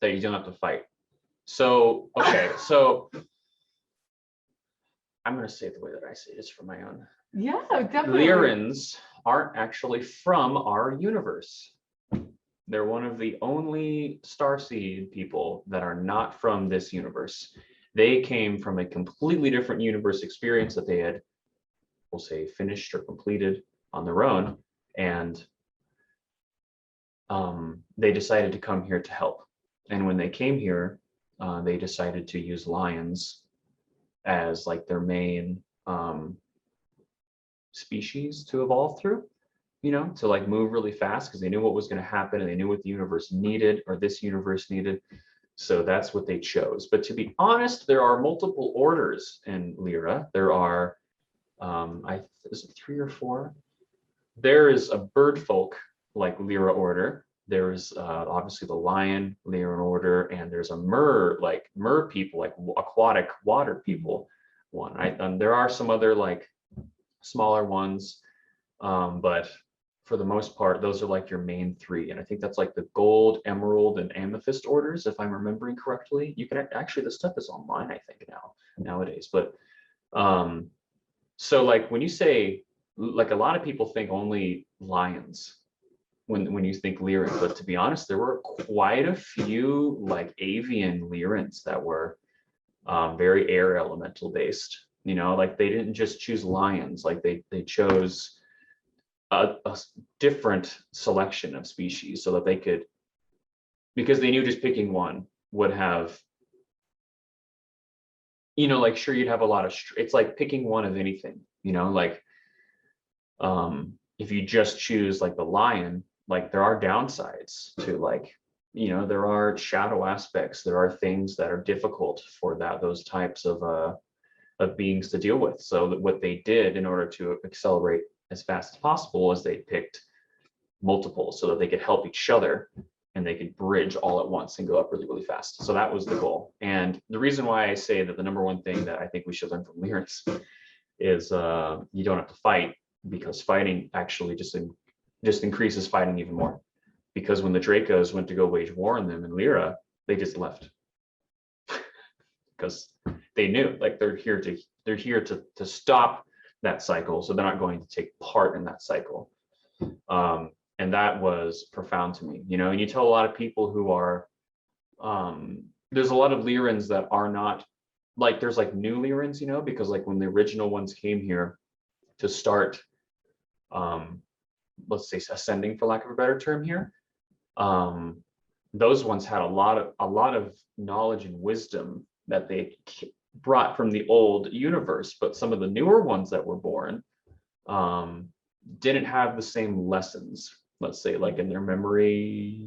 that you don't have to fight. So, okay, so I'm going to say it the way that I say it, just for my own. Yeah, definitely. Lyrans aren't actually from our universe. They're one of the only Starseed people that are not from this universe. They came from a completely different universe experience that they had, we'll say, finished or completed on their own. And they decided to come here to help. And when they came here, they decided to use lions as like their main species to evolve through, to like move really fast, because they knew what was going to happen and they knew what the universe needed, or this universe needed. So that's what they chose. But to be honest, there are multiple orders in Lyra. There are, is it 3 or 4? There is a bird folk like Lyra order. There's obviously the lion Lyran order, and there's a mer people, like aquatic water people one. And there are some other like smaller ones, but for the most part, those are like your main 3. And I think that's like the gold, emerald, and amethyst orders, if I'm remembering correctly. You can actually, this stuff is online, I think, nowadays. But so like when you say, like, a lot of people think only lions when you think Lyran, but to be honest, there were quite a few like avian Lyrans that were very air elemental based. Like they didn't just choose lions, like they chose a different selection of species so that they could, because they knew just picking one would have, like, sure, you'd have a lot of, it's like picking one of anything, like if you just choose like the lion, like there are downsides to, like, there are shadow aspects, there are things that are difficult for those types of beings to deal with. So that what they did in order to accelerate as fast as possible is they picked multiple so that they could help each other and they could bridge all at once and go up really, really fast. So that was the goal. And the reason why I say that the number one thing that I think we should learn from Lyrans is you don't have to fight, because fighting actually just increases fighting even more. Because when the Dracos went to go wage war on them in Lyra, they just left because they knew, like, they're here to stop that cycle, so they're not going to take part in that cycle. And that was profound to me, and you tell a lot of people who are there's a lot of Lyrans that are not, like, there's like new Lyrans, because like when the original ones came here to start let's say ascending, for lack of a better term here, those ones had a lot of knowledge and wisdom that they brought from the old universe, but some of the newer ones that were born didn't have the same lessons, let's say, like in their memory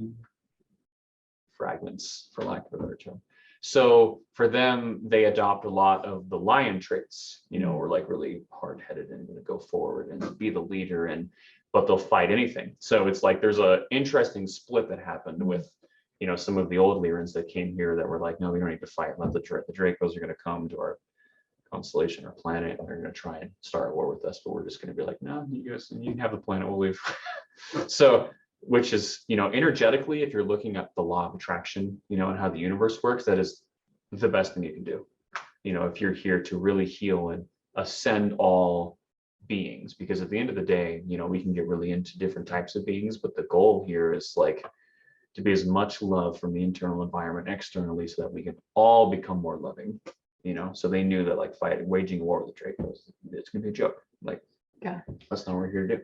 fragments, for lack of a better term. So for them, they adopt a lot of the lion traits, or like really hard-headed and going to go forward and be the leader, but they'll fight anything. So it's like there's a interesting split that happened with, some of the old Lyrans that came here that were like, no, we don't need to fight. Let the Dracos are going to come to our constellation or planet, and they're going to try and start a war with us, but we're just going to be like, no, you guys, you can have the planet, we'll leave. So, which is, energetically, if you're looking at the law of attraction, and how the universe works, that is the best thing you can do. If you're here to really heal and ascend all beings, because at the end of the day, we can get really into different types of beings, but the goal here is like to be as much love from the internal environment externally, so that we can all become more loving. So they knew that, like, waging war with the Dracos, it's gonna be a joke. Like, yeah, that's not what we're here to do.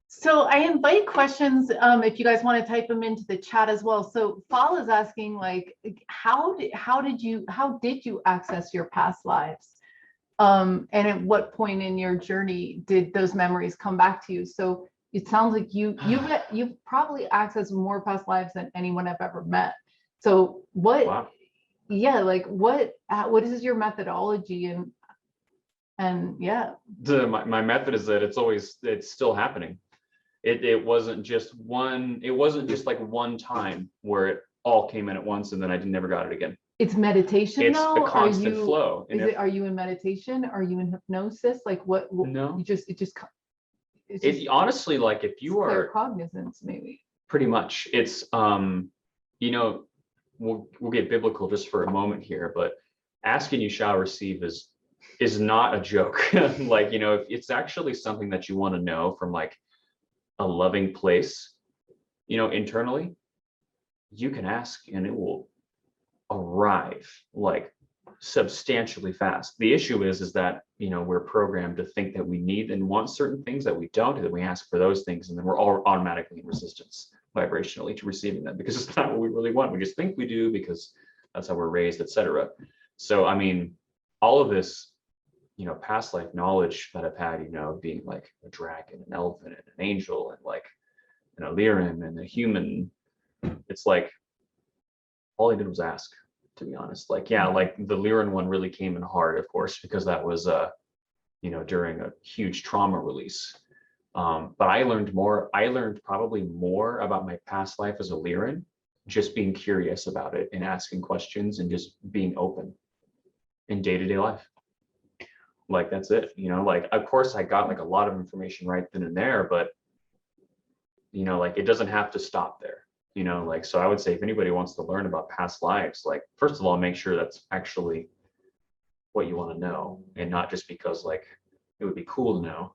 So I invite questions if you guys want to type them into the chat as well. So Fall is asking, like, how did you access your past lives? And at what point in your journey did those memories come back to you? So it sounds like you've probably accessed more past lives than anyone I've ever met. So what? Wow. Yeah, like what is your methodology? And yeah, My method is that it's still happening. It wasn't just like one time where it all came in at once and then I never got it again. it's meditation. It's though. a constant flow. Are you in meditation? Are you in hypnosis? Like what? No. It's honestly, like if you are cognizance, maybe. pretty much, it's we'll get biblical just for a moment here, but ask and you shall receive is not a joke. Like, if it's actually something that you want to know from like a loving place, internally, you can ask and it will arrive like substantially fast. The issue is that, we're programmed to think that we need and want certain things that we don't, that we ask for those things, and then we're all automatically in resistance vibrationally to receiving them because it's not what we really want. We just think we do because that's how we're raised, etc. So, I mean, all of this, past life knowledge that I've had, being like a dragon, an elven, and an angel, and like, Lyran and a human, it's like all I did was ask, to be honest. Like, yeah, like the Lyran one really came in hard, of course, because that was, during a huge trauma release. But I learned probably more about my past life as a Lyran, just being curious about it and asking questions and just being open in day-to-day life. Like, that's it, like, of course I got like a lot of information right then and there, but like it doesn't have to stop there, like, so I would say if anybody wants to learn about past lives, like, first of all, make sure that's actually what you want to know, and not just because like it would be cool to know.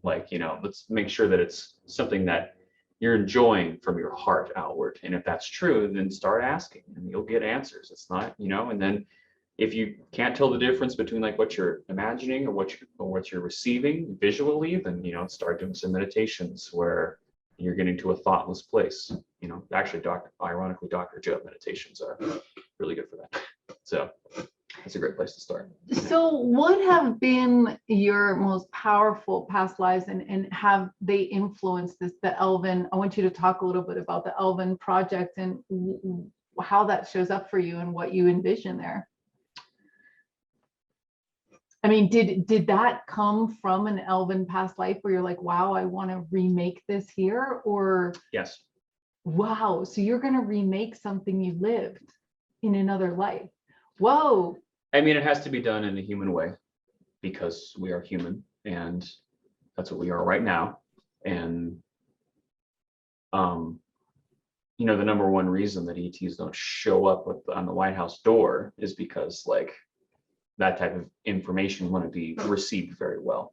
Like, let's make sure that it's something that you're enjoying from your heart outward. And if that's true, then start asking and you'll get answers. It's not, and then if you can't tell the difference between like what you're imagining or what you're receiving visually, then, start doing some meditations where you're getting to a thoughtless place. Actually, ironically, Dr. Joe meditations are really good for that. So that's a great place to start. So what have been your most powerful past lives, and have they influenced the Elven? I want you to talk a little bit about the Elven project and how that shows up for you and what you envision there. I mean, did that come from an Elven past life where you're like, wow, I want to remake this here? Or yes. Wow, so you're going to remake something you lived in another life. Whoa. I mean, it has to be done in a human way because we are human, and that's what we are right now. And the number one reason that ETs don't show up on the White House door is because like that type of information wouldn't be received very well.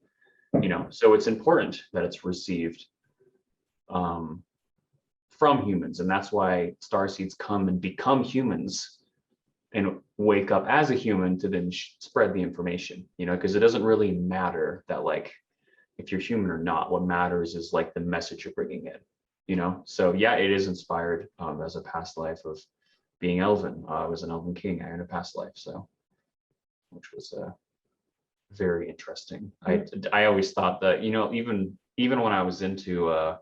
So it's important that it's received from humans, and that's why Starseeds come and become humans and wake up as a human to then spread the information, because it doesn't really matter that like if you're human or not. What matters is like the message you're bringing in, so yeah, it is inspired as a past life of being Elven. I was an Elven king. I had a past life, so which was very interesting. I always thought that, even when I was into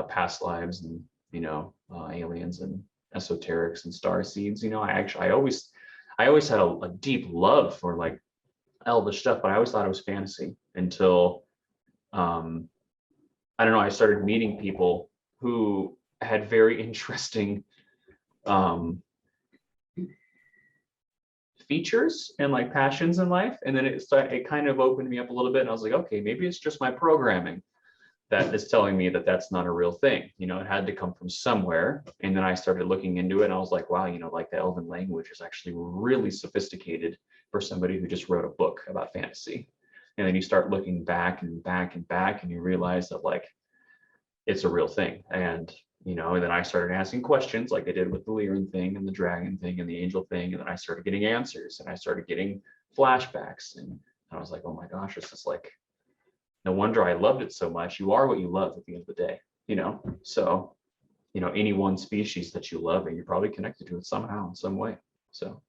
past lives and aliens and esoterics and starseeds, I always had a deep love for like elvish stuff, but I always thought it was fantasy until I don't know, I started meeting people who had very interesting features and like passions in life, and then it kind of opened me up a little bit, and I was like, okay, maybe it's just my programming that is telling me that that's not a real thing. It had to come from somewhere. And then I started looking into it, and I was like, wow, like the Elven language is actually really sophisticated for somebody who just wrote a book about fantasy. And then you start looking back and back and back, and you realize that like it's a real thing. And and then I started asking questions like I did with the Lyran thing and the dragon thing and the angel thing, and then I started getting answers, and I started getting flashbacks, and I was like, oh my gosh, this is like, no wonder I loved it so much. You are what you love at the end of the day, so any one species that you love, and you're probably connected to it somehow in some way. So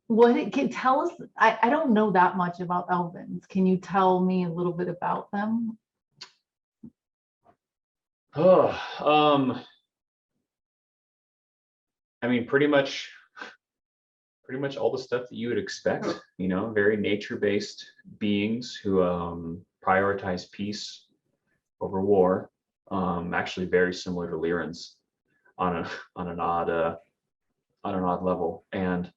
What it can tell us, I don't know that much about Elvens. Can you tell me a little bit about them? Oh, I mean, pretty much all the stuff that you would expect, very nature-based beings who prioritize peace over war. Actually very similar to Lyrans on an odd level. And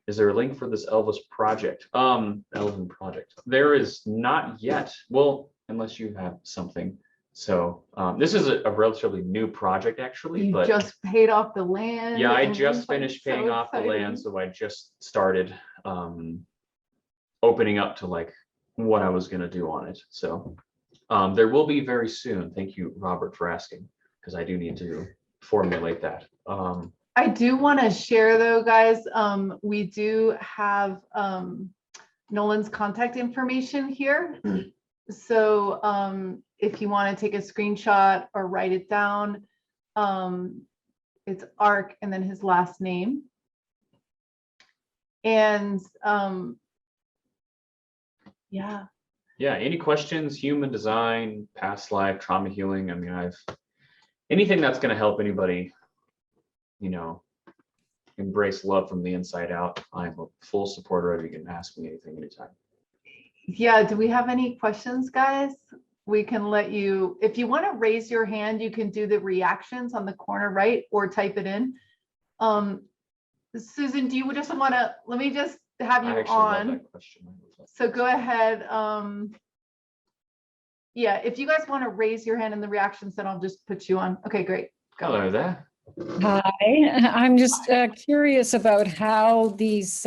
is there a link for this Elven project? Elven project. There is not yet. Well, unless you have something. So this is a relatively new project, actually. You just paid off the land. Yeah, I just finished paying off the land, so I just started opening up to like what I was going to do on it. So there will be very soon. Thank you, Robert, for asking, because I do need to formulate that. I do want to share though, guys, we do have Nolan's contact information here. So if you want to take a screenshot or write it down, it's Ark and then his last name. And yeah. Yeah, any questions, human design, past life, trauma healing? I mean, anything that's going to help anybody, embrace love from the inside out. I'm a full supporter of it. You can ask me anything anytime. Yeah, do we have any questions, guys? We can let you, if you want to raise your hand, you can do the reactions on the corner right or type it in. Susan, do you just want to, let me just have you on. So go ahead. Yeah, if you guys want to raise your hand in the reactions, then I'll just put you on. Okay, great. Go. Hello there. Hi, I'm just curious about how these,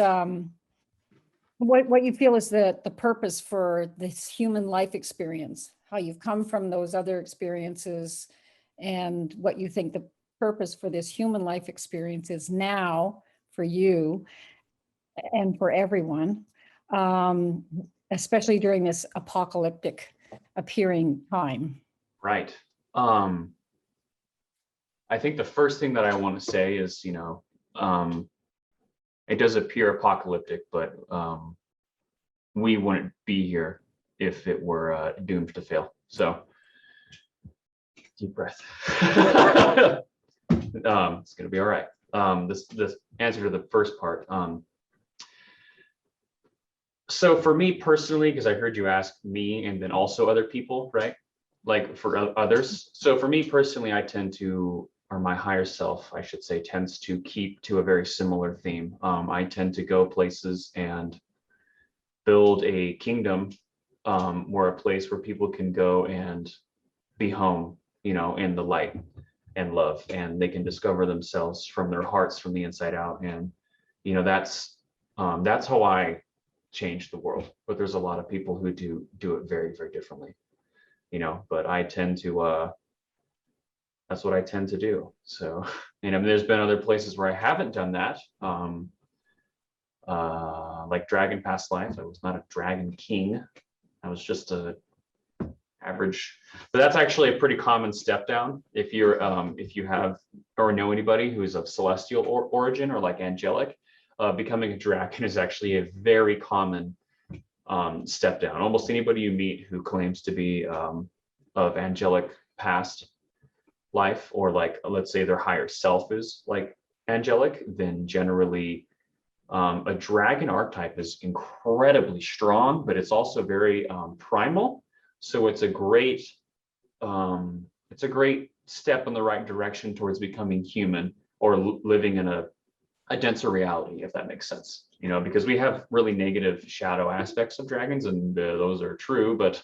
what you feel is the purpose for this human life experience, how you've come from those other experiences, and what you think the purpose for this human life experience is now for you and for everyone, especially during this apocalyptic appearing time. Right. I think the first thing that I want to say is, it does appear apocalyptic, but we wouldn't be here if it were doomed to fail. So deep breath. It's going to be all right. This answer to the first part. So for me personally, because I heard you ask me and then also other people, right? Like for others. So for me personally, I tend to, or my higher self, I should say, tends to keep to a very similar theme. I tend to go places and build a kingdom, or a place where people can go and be home, in the light and love, and they can discover themselves from their hearts from the inside out. And, that's how I change the world. But there's a lot of people who do it very, very differently, but I tend to, that's what I tend to do. So, there's been other places where I haven't done that. Like Dragon Past Life, I was not a dragon king. I was just a average, but that's actually a pretty common step down. If you have or know anybody who is of celestial origin or like angelic, becoming a dragon is actually a very common step down. Almost anybody you meet who claims to be of angelic past life, or like, let's say their higher self is like angelic, then generally a dragon archetype is incredibly strong, but it's also very primal. So it's a great step in the right direction towards becoming human, or living in a denser reality, if that makes sense. Because we have really negative shadow aspects of dragons, and those are true, but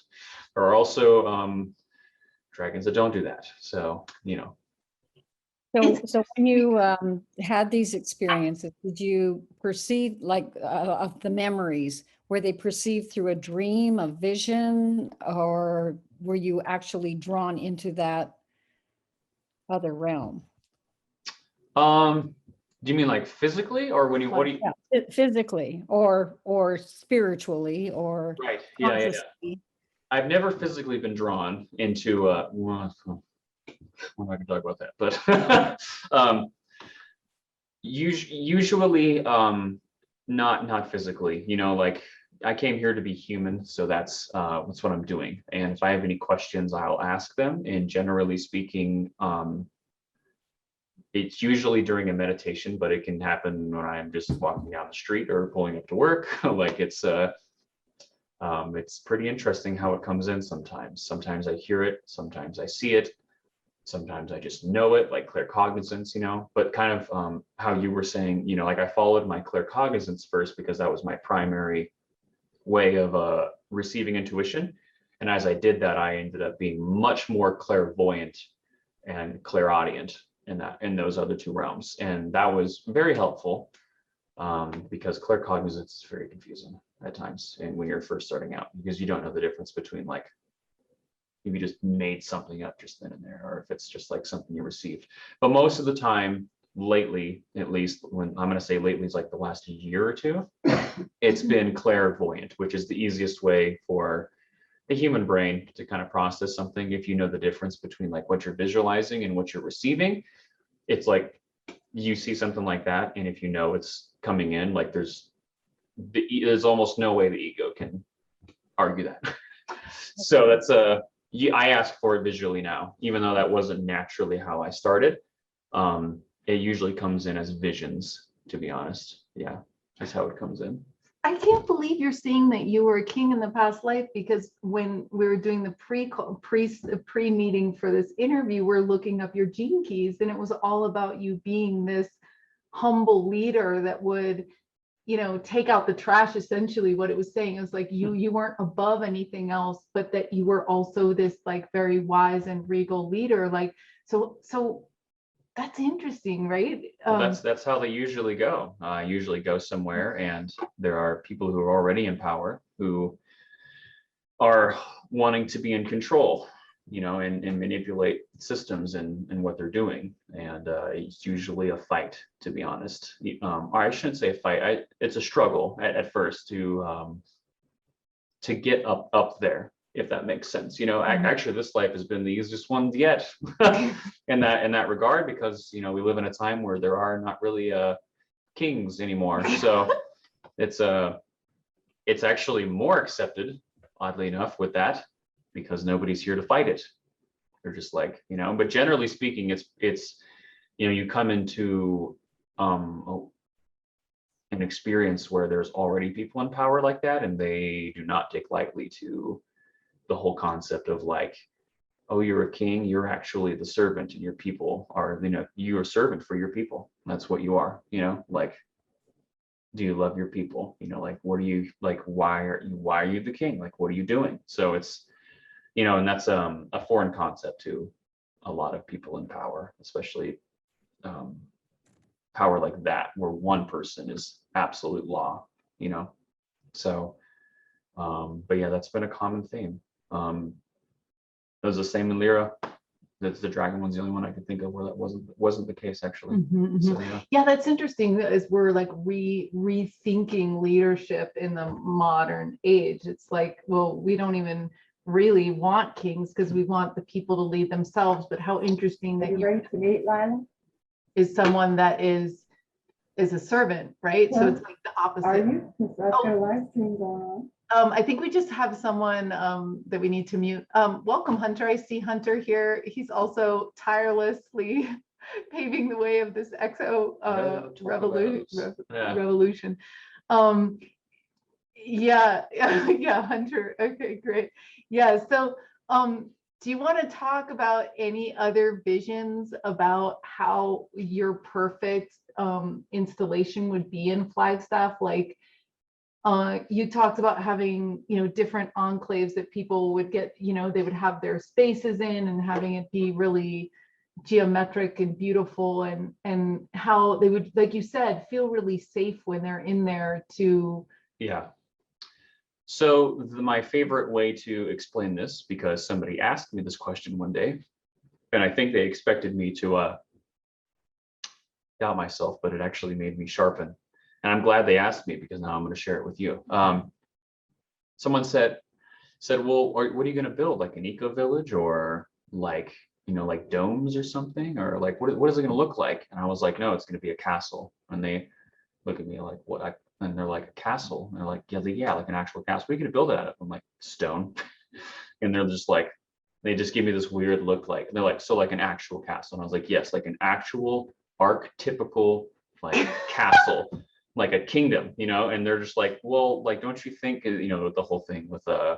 there are also dragons that don't do that. So, So when you had these experiences, did you perceive, like, of the memories, were they perceived through a dream, a vision, or were you actually drawn into that other realm? Do you mean like physically, or what do you? Yeah, physically or spiritually or right? Yeah. I've never physically been drawn into I'm not gonna talk about that, but usually Not physically, like I came here to be human, so that's what I'm doing. And if I have any questions, I'll ask them. And generally speaking, it's usually during a meditation, but it can happen when I'm just walking down the street or pulling up to work. Like it's pretty interesting how it comes in sometimes. Sometimes I hear it, sometimes I see it, sometimes I just know it, like claircognizance, but kind of how you were saying, like I followed my claircognizance first because that was my primary way of receiving intuition. And as I did that, I ended up being much more clairvoyant and clairaudient in those other two realms. And that was very helpful because claircognizance is very confusing at times. And when you're first starting out, because you don't know the difference between like, if you just made something up just then and there, or if it's just like something you received. But most of the time, lately, at least when I'm going to say lately is like the last year or two, it's been clairvoyant, which is the easiest way for the human brain to kind of process something. If you know the difference between like what you're visualizing and what you're receiving, it's like you see something like that, and if you know it's coming in, like there's almost no way the ego can argue that. So that's I ask for it visually now, even though that wasn't naturally how I started. It usually comes in as visions, to be honest. Yeah, that's how it comes in. I can't believe you're saying that you were a king in the past life, because when we were doing the pre-meeting for this interview, we're looking up your gene keys, and it was all about you being this humble leader that would, take out the trash. Essentially what it was saying is like you weren't above anything else, but that you were also this like very wise and regal leader. Like, so that's interesting, right? Well, that's how they usually go. Usually go somewhere, and there are people who are already in power who are wanting to be in control, and manipulate systems and what they're doing. And it's usually a fight, to be honest. Or I shouldn't say a fight. It's a struggle at first to get up there, if that makes sense. Actually, this life has been the easiest one yet in that regard, because we live in a time where there are not really kings anymore. So it's actually more accepted, oddly enough, with that, because nobody's here to fight it. They're just like, but generally speaking, it's you come into an experience where there's already people in power like that, and they do not take lightly to the whole concept of like, oh, you're a king, you're actually the servant, and your people are, you're a servant for your people. That's what you are. Like, do you love your people? Like, what are you, like, why are you the king? Like, what are you doing? So it's, and that's a foreign concept to a lot of people in power, especially power like that, where one person is absolute law, so but yeah, that's been a common theme. It was the same in Lyra. That's the dragon one's the only one I could think of where that wasn't the case, actually. So yeah, that's interesting, as we're like rethinking leadership in the modern age. It's like, well, we don't even really want kings, because we want the people to lead themselves. But how interesting that you're ready to meet Lyran is someone that is a servant, right? So it's like the opposite. Are you? Because I've got a live stream going on. I think we just have someone that we need to mute. Welcome, Hunter. I see Hunter here. He's also tirelessly paving the way of this Exo revolution. Yeah, Hunter. Okay, great. Yeah, so do you want to talk about any other visions about how your perfect installation would be in Flagstaff? Like, you talked about having, different enclaves that people would get, they would have their spaces in, and having it be really geometric and beautiful, and how they would, like you said, feel really safe when they're in there to. Yeah. So my favorite way to explain this, because somebody asked me this question one day, and I think they expected me to doubt myself, but it actually made me sharpen. And I'm glad they asked me, because now I'm going to share it with you. Someone said, well, what are you going to build? Like an eco village, or like, like domes or something, or like, what is it going to look like? And I was like, no, it's going to be a castle. And they look at me like, what? And they're like, a castle. And they're like, yeah, like an actual castle. What are you gonna build it out of? I'm like, stone. And they're just like, they just give me this weird look, like, they're like, so like an actual castle. And I was like, yes, like an actual archetypical like castle, like a kingdom, you know. And they're just like, well, like, don't you think, you know, the whole thing with I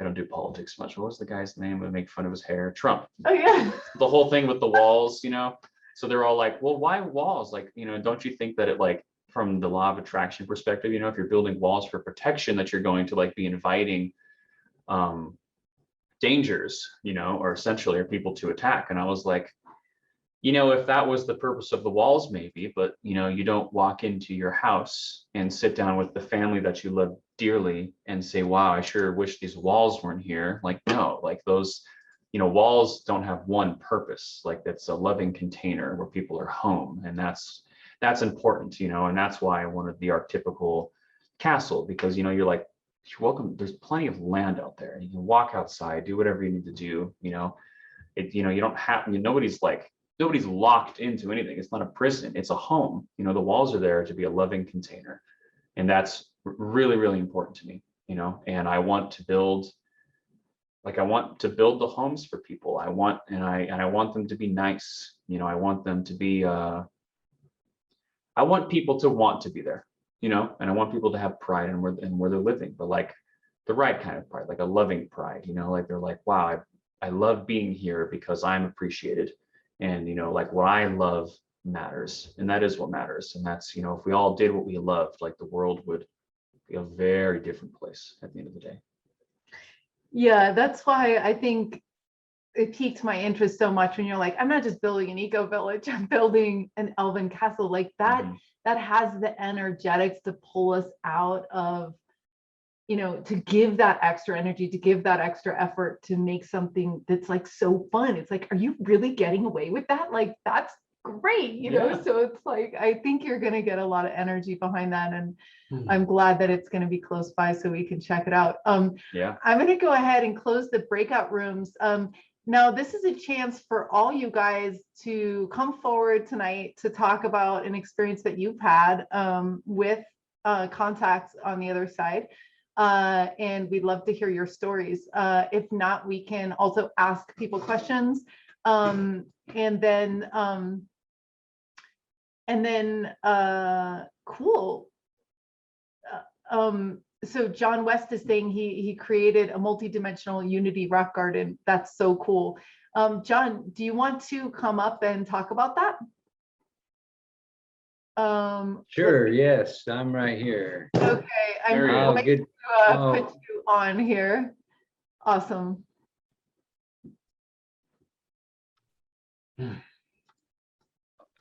don't do politics much. What was the guy's name? I make fun of his hair. Trump. Oh yeah. The whole thing with the walls, you know. So they're all like, well, why walls? Like, you know, don't you think that it, like, from the law of attraction perspective, you know, if you're building walls for protection, that you're going to like be inviting dangers, you know, or essentially are people to attack. And I was like, you know, if that was the purpose of the walls, maybe, but you know, you don't walk into your house and sit down with the family that you love dearly and say, wow, I sure wish these walls weren't here. Like, no, like those, you know, walls don't have one purpose. Like, that's a loving container where people are home. And that's important, you know. And that's why I wanted the archetypical castle, because, you know, you're like, you're welcome. There's plenty of land out there. You can walk outside, do whatever you need to do, you know. You know, you don't have, nobody's locked into anything. It's not a prison, it's a home. You know, the walls are there to be a loving container. And that's really, really important to me, you know. And I want to build the homes for people. I want them to be nice. You know, I want them to be I want people to want to be there, you know, and I want people to have pride in where they're living, but like the right kind of pride, like a loving pride, you know, like they're like, wow, I love being here because I'm appreciated. And, you know, like what I love matters, and that is what matters. And that's, you know, if we all did what we loved, like the world would be a very different place at the end of the day. Yeah, that's why I think it piqued my interest so much when you're like, I'm not just building an eco village, I'm building an elven castle. Like that, that has the energetics to pull us out of, you know, to give that extra energy, to give that extra effort, to make something that's like so fun. It's like, are you really getting away with that? Like, that's great, you know? So it's like, I think you're going to get a lot of energy behind that. And I'm glad that it's going to be close by so we can check it out. Yeah. I'm going to go ahead and close the breakout rooms. Now, this is a chance for all you guys to come forward tonight to talk about an experience that you've had with contacts on the other side. And we'd love to hear your stories. If not, we can also ask people questions. And then cool. So John West is saying he created a multi-dimensional Unity rock garden. That's so cool. John, do you want to come up and talk about that? Sure, yes, I'm right here. Okay, I'm Oh, going good. to put you on here. Awesome.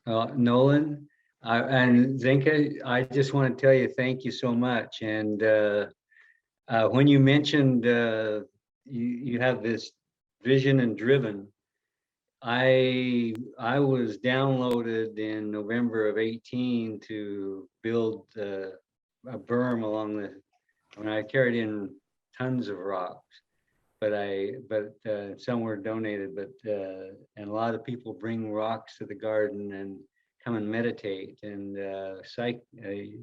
Nolan and Zinka, I just want to tell you thank you so much. And when you mentioned you have this vision and driven, I was downloaded in November of 18 to build a berm along when I carried in tons of rocks, but some were donated, and a lot of people bring rocks to the garden and come and meditate. And a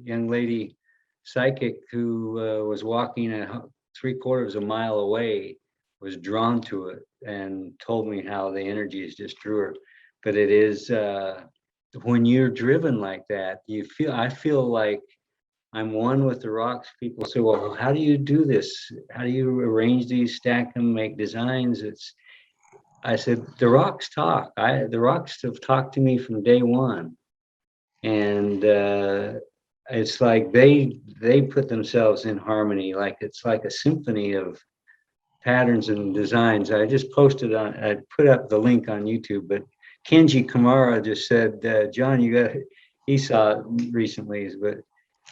young lady psychic who was walking 3/4 of a mile away was drawn to it and told me how the energies just drew her. But it is when you're driven like that, I feel like I'm one with the rocks. People say, well, how do you do this? How do you arrange these, stack them, make designs? I said, the rocks talk. The rocks have talked to me from day one. And it's like they put themselves in harmony, like it's like a symphony of patterns and designs. I just posted I put up the link on YouTube, but Kenji Kamara just said, John, he saw it recently, but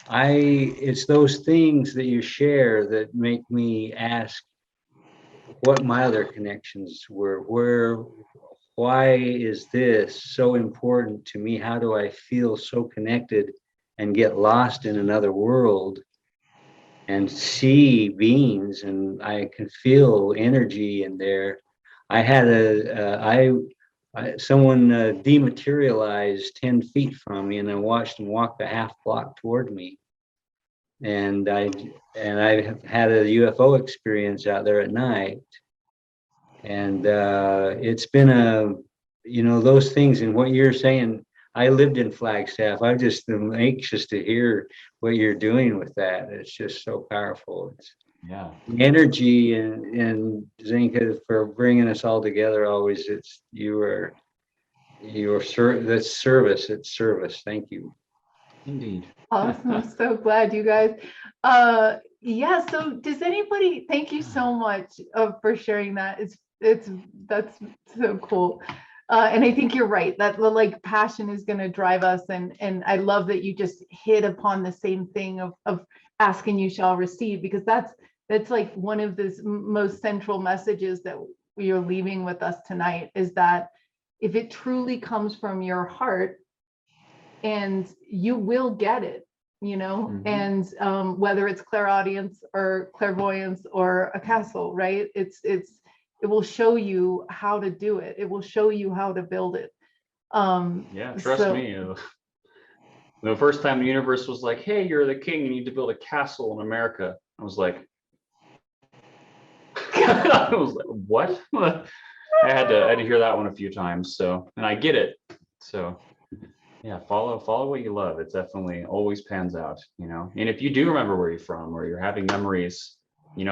it's those things that you share that make me ask what my other connections were. Why is this so important to me? How do I feel so connected and get lost in another world and see beings, and I can feel energy in there? I had someone dematerialized 10 feet from me, and I watched him walk a half block toward me. And I have had a UFO experience out there at night. And it's been those things, and what you're saying, I lived in Flagstaff. I just am anxious to hear what you're doing with that. It's just so powerful. It's Yeah. the energy, and Zinka, for bringing us all together always. It's that's service. It's service. Thank you. Indeed. Awesome. I'm so glad you guys. Yeah. So does anybody, thank you so much for sharing that. That's so cool. And I think you're right, that like passion is going to drive us. And I love that you just hit upon the same thing of asking you shall receive, because that's like one of the most central messages that we are leaving with us tonight, is that if it truly comes from your heart, and you will get it, and whether it's clairaudience or clairvoyance or a castle, right? It will show you how to do it. It will show you how to build it. Yeah, trust me. The first time the universe was like, hey, you're the king, you need to build a castle in America. I was like, what? I had to hear that one a few times. So, and I get it. So yeah, follow what you love. It definitely always pans out, And if you do remember where you're from, or you're having memories,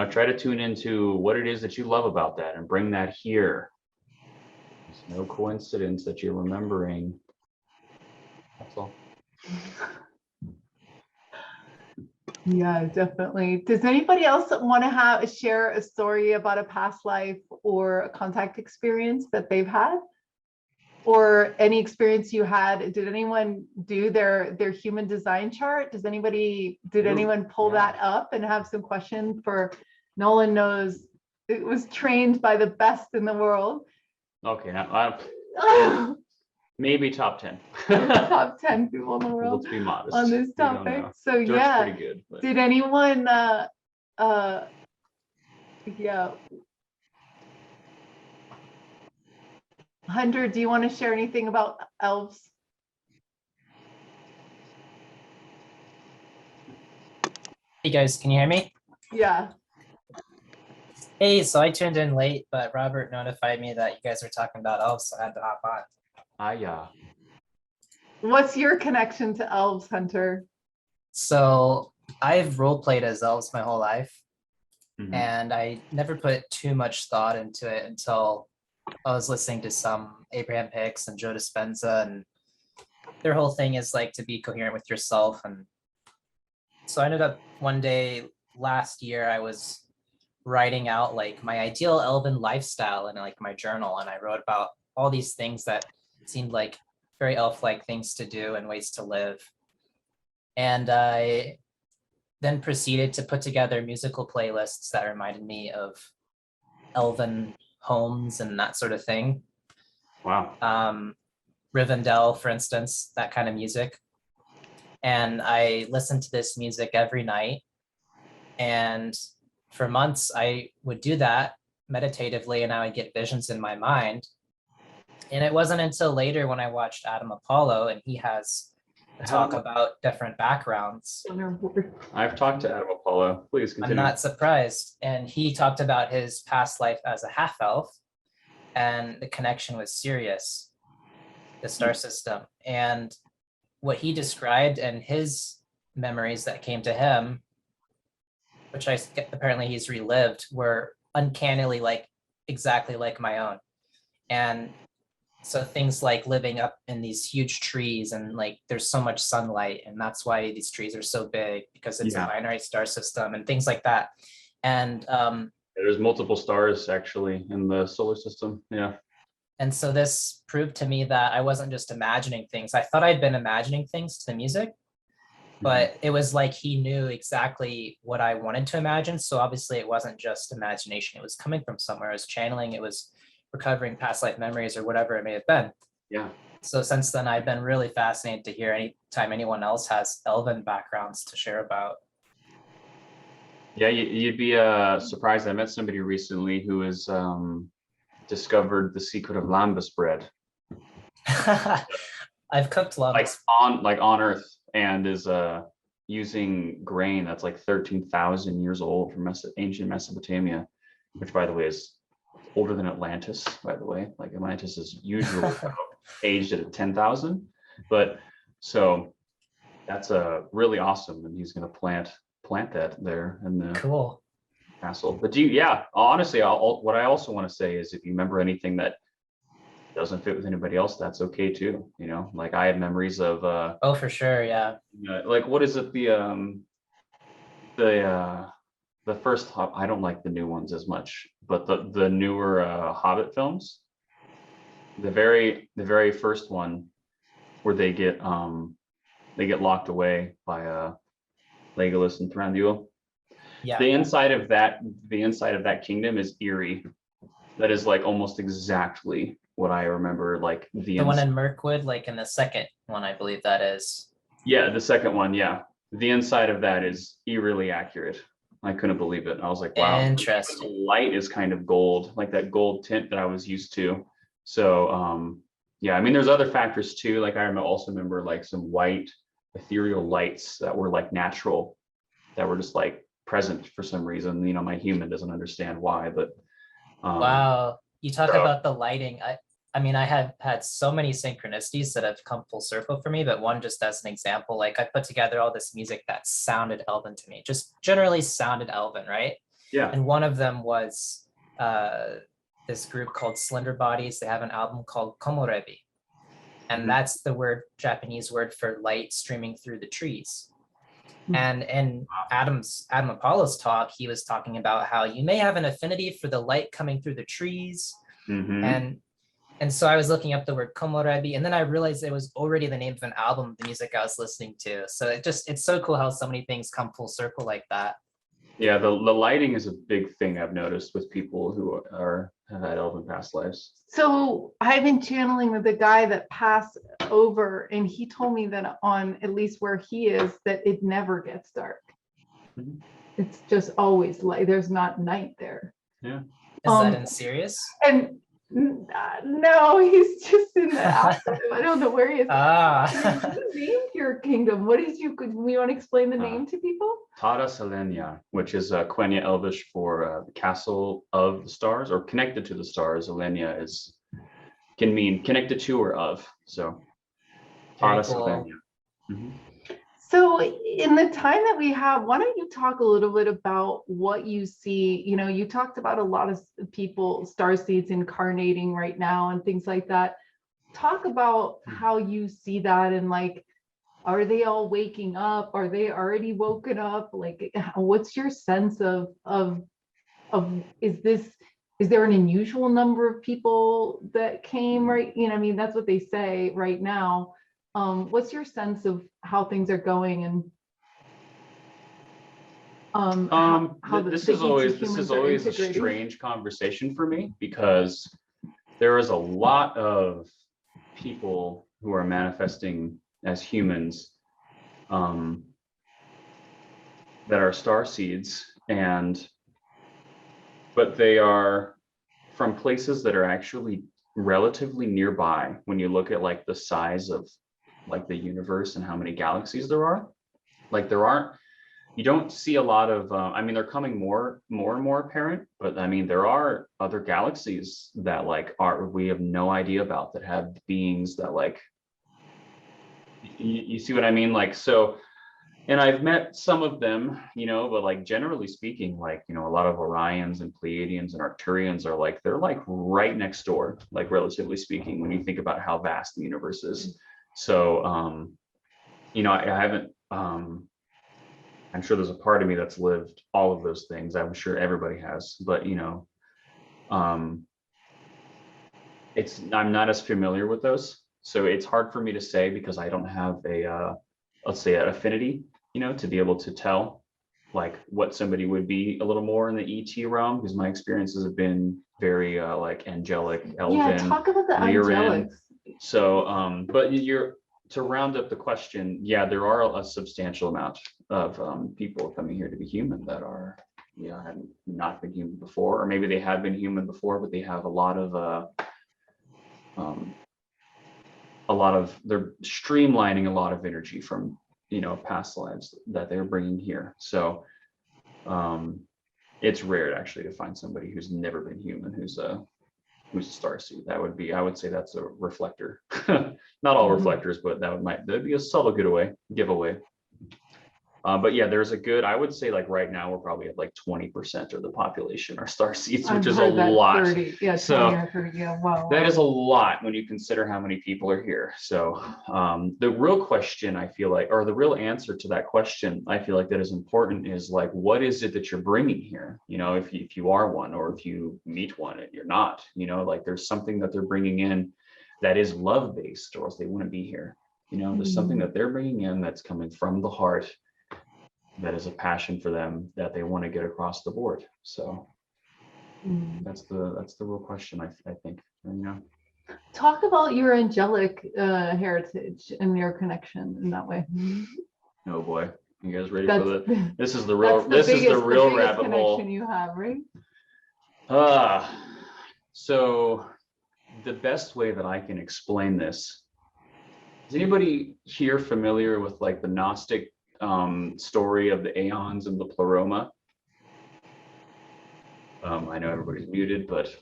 try to tune into what it is that you love about that and bring that here. It's no coincidence that you're remembering. That's all. Yeah, definitely. Does anybody else want to share a story about a past life or a contact experience that they've had? Or any experience you had? Did anyone do their human design chart? Did anyone pull that up and have some questions for Nolan? Knows it was trained by the best in the world. Okay, now maybe top 10. Top 10 people in the world. Let's be modest On this topic. So George's yeah, pretty good, but... did anyone yeah. Hunter, do you want to share anything about elves? Hey guys, can you hear me? Yeah. Hey, so I tuned in late, but Robert notified me that you guys were talking about elves, so I had to hop on. Yeah. What's your connection to elves, Hunter? So I've role played as elves my whole life, Mhm. and I never put too much thought into it until I was listening to some Abraham Hicks and Joe Dispenza, and their whole thing is like to be coherent with yourself. And so I ended up one day last year, I was writing out like my ideal elven lifestyle in like my journal, and I wrote about all these things that seemed like very elf-like things to do and ways to live. And I then proceeded to put together musical playlists that reminded me of elven homes and that sort of thing. Wow. Rivendell, for instance, that kind of music. And I listened to this music every night, and for months I would do that meditatively, and I would get visions in my mind. And it wasn't until later when I watched Adam Apollo, and he has a talk about different backgrounds. I've talked to Adam Apollo. Please continue. I'm not surprised. And he talked about his past life as a half-elf and the connection with Sirius, the star system. And what he described and his memories that came to him, which apparently he's relived, were uncannily exactly like my own. And so things like living up in these huge trees, and there's so much sunlight, and that's why these trees are so big, because it's a binary star system and things like that. And there's multiple stars actually in the solar system. Yeah. And so this proved to me that I wasn't just imagining things. I thought I'd been imagining things to the music, but it was like he knew exactly what I wanted to imagine. So obviously it wasn't just imagination. It was coming from somewhere. It was channeling. It was recovering past life memories or whatever it may have been. Yeah. So since then, I've been really fascinated to hear anytime anyone else has Elven backgrounds to share about. Yeah, you'd be surprised. I met somebody recently who has discovered the secret of lambus bread. I've cooked lambus. On Earth, and is using grain that's like 13,000 years old from ancient Mesopotamia, which by the way is older than Atlantis, by the way. Like Atlantis is usually aged at 10,000, but so that's really awesome, and he's going to plant that there in the Cool. castle. But yeah, honestly, what I also want to say is if you remember anything that doesn't fit with anybody else, that's okay too. You know, like I have memories of Oh, for sure. Yeah. like what is it, the first I don't like the new ones as much, but the newer Hobbit films, the very first one where they get locked away by Legolas and Thranduil. Yeah. The inside of that kingdom is eerie. That is like almost exactly what I remember, like The one in Mirkwood, like in the second one, I believe that is. Yeah, the second one, yeah. The inside of that is eerily accurate. I couldn't believe it. I was like, wow. Interesting. The light is kind of gold, like that gold tint that I was used to. So yeah, I mean there's other factors too. Like I also remember like some white ethereal lights that were like natural, that were just like present for some reason. You know, my human doesn't understand why, but Wow. You talk so- about the lighting. I mean, I have had so many synchronicities that have come full circle for me, but one just as an example, like I put together all this music that sounded Elven to me, just generally sounded Elven, right? yeah. And one of them was this group called Slender Bodies. They have an album called Komorebi. And Mhm. that's the Japanese word for light streaming through the trees. And in Adam Apollo's talk, he was talking about how you may have an affinity for the light coming through the trees. Mhm. And so I was looking up the word komorebi, and then I realized it was already the name of an album, the music I was listening to. So it's so cool how so many things come full circle like that. Yeah, the lighting is a big thing I've noticed with people who have had Elven past lives. So I've been channeling with the guy that passed over, and he told me that on at least where he is, that it never gets dark. Mhm. It's just always light. There's not night there. Yeah. Is that in serious? And no, he's just in the afterlife. I don't know where he is. Ah. You named your kingdom. What is you? Could we want to explain the name to people? Tara Selenia, which is Quenya Elvish for the castle of the stars, or connected to the stars. Elenia can mean connected to or of. So Tara Very cool. Selenia. Mhm. So in the time that we have, why don't you talk a little bit about what you see? You know, you talked about a lot of people, starseeds incarnating right now and things like that. Talk about how you see that, and like, are they all waking up? Are they already woken up? Like, what's your sense of is there an unusual number of people that came, right? You know, I mean, that's what they say right now. What's your sense of how things are going, and how This the is always humans are a integrating? strange conversation for me, because there is a lot of people who are manifesting as humans that are star seeds, but they are from places that are actually relatively nearby when you look at like the size of like the universe and how many galaxies there are. Like you don't see a lot of I mean, they're coming more and more apparent, but I mean there are other galaxies that like we have no idea about, that have beings that like you see what I mean? Like, so, and I've met some of them, you know, but like generally speaking, like, you know, a lot of Orions and Pleiadians and Arcturians are like, they're like right next door, like relatively speaking, when you think about how vast the universe is. So you know, I haven't I'm sure there's a part of me that's lived all of those things. I'm sure everybody has, but you know, I'm not as familiar with those. So it's hard for me to say, because I don't have let's say an affinity, you know, to be able to tell like what somebody would be a little more in the ET realm, because my experiences have been very like angelic, Elven, Yeah, talk about the Lyran. angelics. So, but to round up the question, yeah, there are a substantial amount of people coming here to be human that are, you know, have not been human before, or maybe they have been human before, but they have a lot of they're streamlining a lot of energy from past lives that they're bringing here. So it's rare actually to find somebody who's never been human, who's a starseed. I would say that's a reflector. Not all reflectors, but that'd be a subtle giveaway. But yeah, I would say like right now we're probably at like 20% of the population are starseeds, which is a lot. 30, yeah, 20 So or 30, yeah, wow. that is a lot when you consider how many people are here. So the real question I feel like, or the real answer to that question I feel like that is important is like, what is it that you're bringing here? If you are one, or if you meet one and you're not, like there's something that they're bringing in that is love based, or else they wouldn't be here. There's something that they're bringing in that's coming from the heart, that is a passion for them that they want to get across the board. So that's the real question, I think. Talk about your angelic heritage and your connection in that way. Oh boy, you guys ready That's, for that? This is the that's real biggest rabbit hole. connection you have, right? So the best way that I can explain this, is anybody here familiar with like the Gnostic story of the aeons and the pleroma? I know everybody's muted, but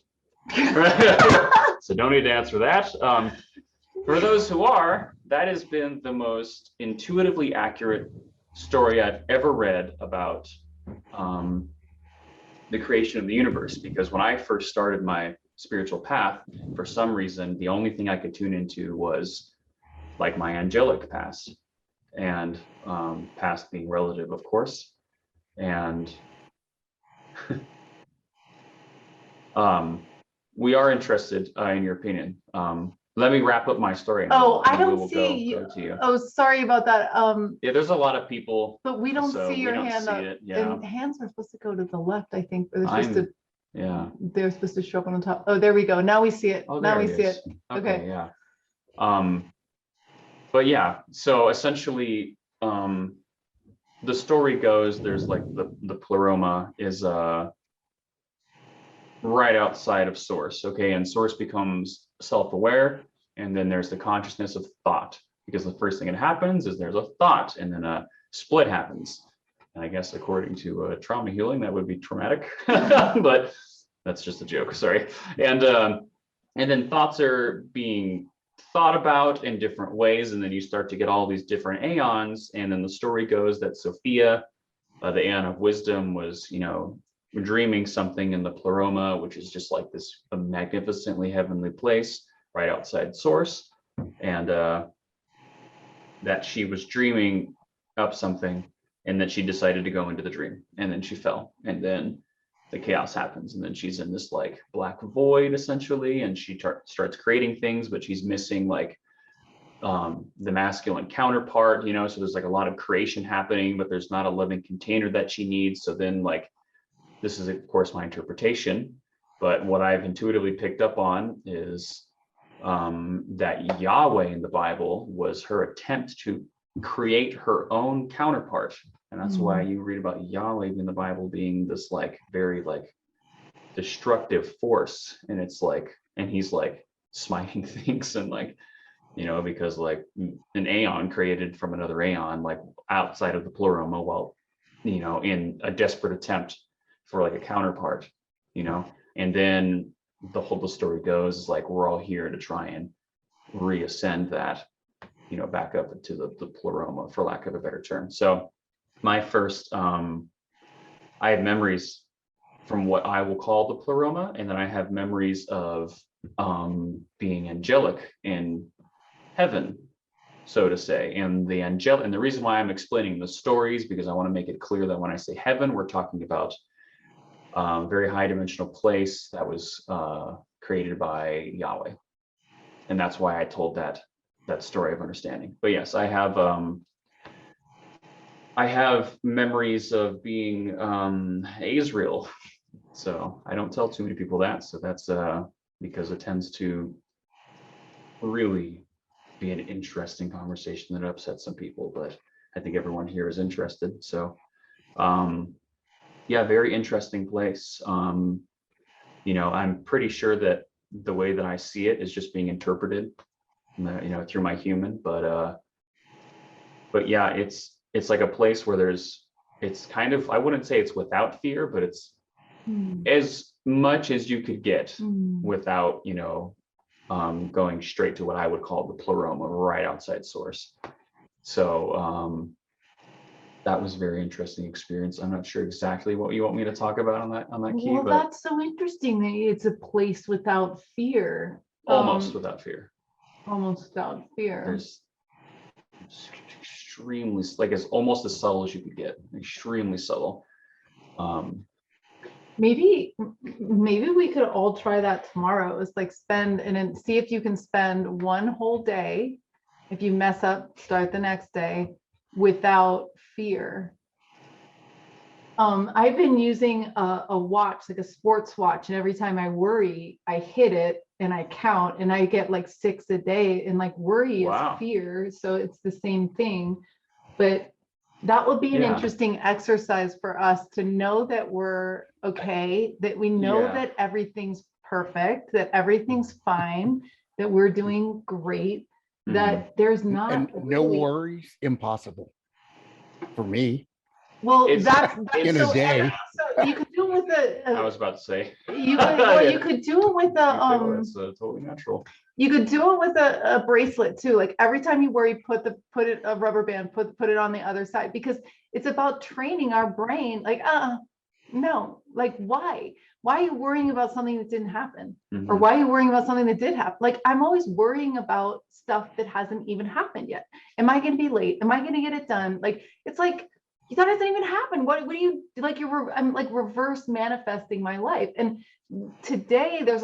so don't need to answer that. For those who are, that has been the most intuitively accurate story I've ever read about the creation of the universe. Because when I first started my spiritual path, for some reason, the only thing I could tune into was like my angelic past, and past being relative, of course. And we are interested in your opinion. Let me wrap up my story. And Oh, I then we don't will see you. go to you. Oh, sorry about that. Yeah, there's a lot of people. But we don't So see we your don't hand see up. it, yeah. And hands are supposed to go to the left, I think. Or Yeah. they're supposed to show up on the top. Oh, there we go. Now we see it. Oh, Now there we see is. it. Okay, Okay. yeah. But yeah, so essentially, the story goes, there's like the pleroma is right outside of source. Okay, and source becomes self-aware, and then there's the consciousness of thought, because the first thing that happens is there's a thought, and then a split happens. And I guess according to trauma healing, that would be traumatic, but that's just a joke. Sorry. And then thoughts are being thought about in different ways, and then you start to get all these different aeons. And then the story goes that Sophia, the aeon of wisdom, was dreaming something in the pleroma, which is just like this magnificently heavenly place right outside source, and that she was dreaming up something, and that she decided to go into the dream, and then she fell, and then the chaos happens, and then she's in this like black void essentially, and she starts creating things, but she's missing like the masculine counterpart, so there's like a lot of creation happening, but there's not a living container that she needs. So then like, this is of course my interpretation, but what I've intuitively picked up on is that Yahweh in the Bible was her attempt to create her own counterpart. And that's why you read about Yahweh in the Bible being this like very like destructive force, and it's like, and he's like smiting things, and like, because like an aeon created from another aeon, like outside of the pleroma, while in a desperate attempt for like a counterpart, and then the story goes is like, we're all here to try and reascend that, back up into the pleroma, for lack of a better term. So my first, I have memories from what I will call the pleroma, and then I have memories of being angelic in heaven, so to say. And the angelic, and the reason why I'm explaining the stories, because I want to make it clear that when I say heaven, we're talking about very high dimensional place that was created by Yahweh, and that's why I told that story of understanding. But yes, I have memories of being Azrael, so I don't tell too many people that. So that's because it tends to really be an interesting conversation that upsets some people, but I think everyone here is interested. So yeah, very interesting place. I'm pretty sure that the way that I see it is just being interpreted, through my human, but but yeah, it's like a place where it's kind of, I wouldn't say it's without fear, but it's as much as you could get without, going straight to what I would call the pleroma, right outside source. So that was a very interesting experience. I'm not sure exactly what you want me to talk about on that key, Well, but that's so interesting that it's a place without fear. almost without fear. Almost without fear. There's extremely, like, it's almost as subtle as you could get, extremely subtle. Maybe we could all try that tomorrow. It's like spend and then see if you can spend one whole day. If you mess up, start the next day without fear. I've been using a watch, like a sports watch, and every time I worry, I hit it and I count and I get like 6 a day, and like worry Wow. is fear. So it's the same thing, but that would be an Yeah. interesting exercise for us to know that we're okay, that we know Yeah. that everything's perfect, that everything's fine, that we're doing great, that there's not And no really- worries, impossible for me. Well, It's- that's in a so- day. So you could do it with I was about to say. you could, well, you could do it with It's totally natural. you could do it with a bracelet too. Like every time you worry, put it a rubber band, put it on the other side, because it's about training our brain. Like, no, like why are you worrying about something that didn't happen? Or why are you worrying about something that did happen? Like, I'm always worrying about stuff that hasn't even happened yet. Am I going to be late? Am I going to get it done? Like, it's like, that hasn't even happened. What do you like? I'm like reverse manifesting my life. And today there's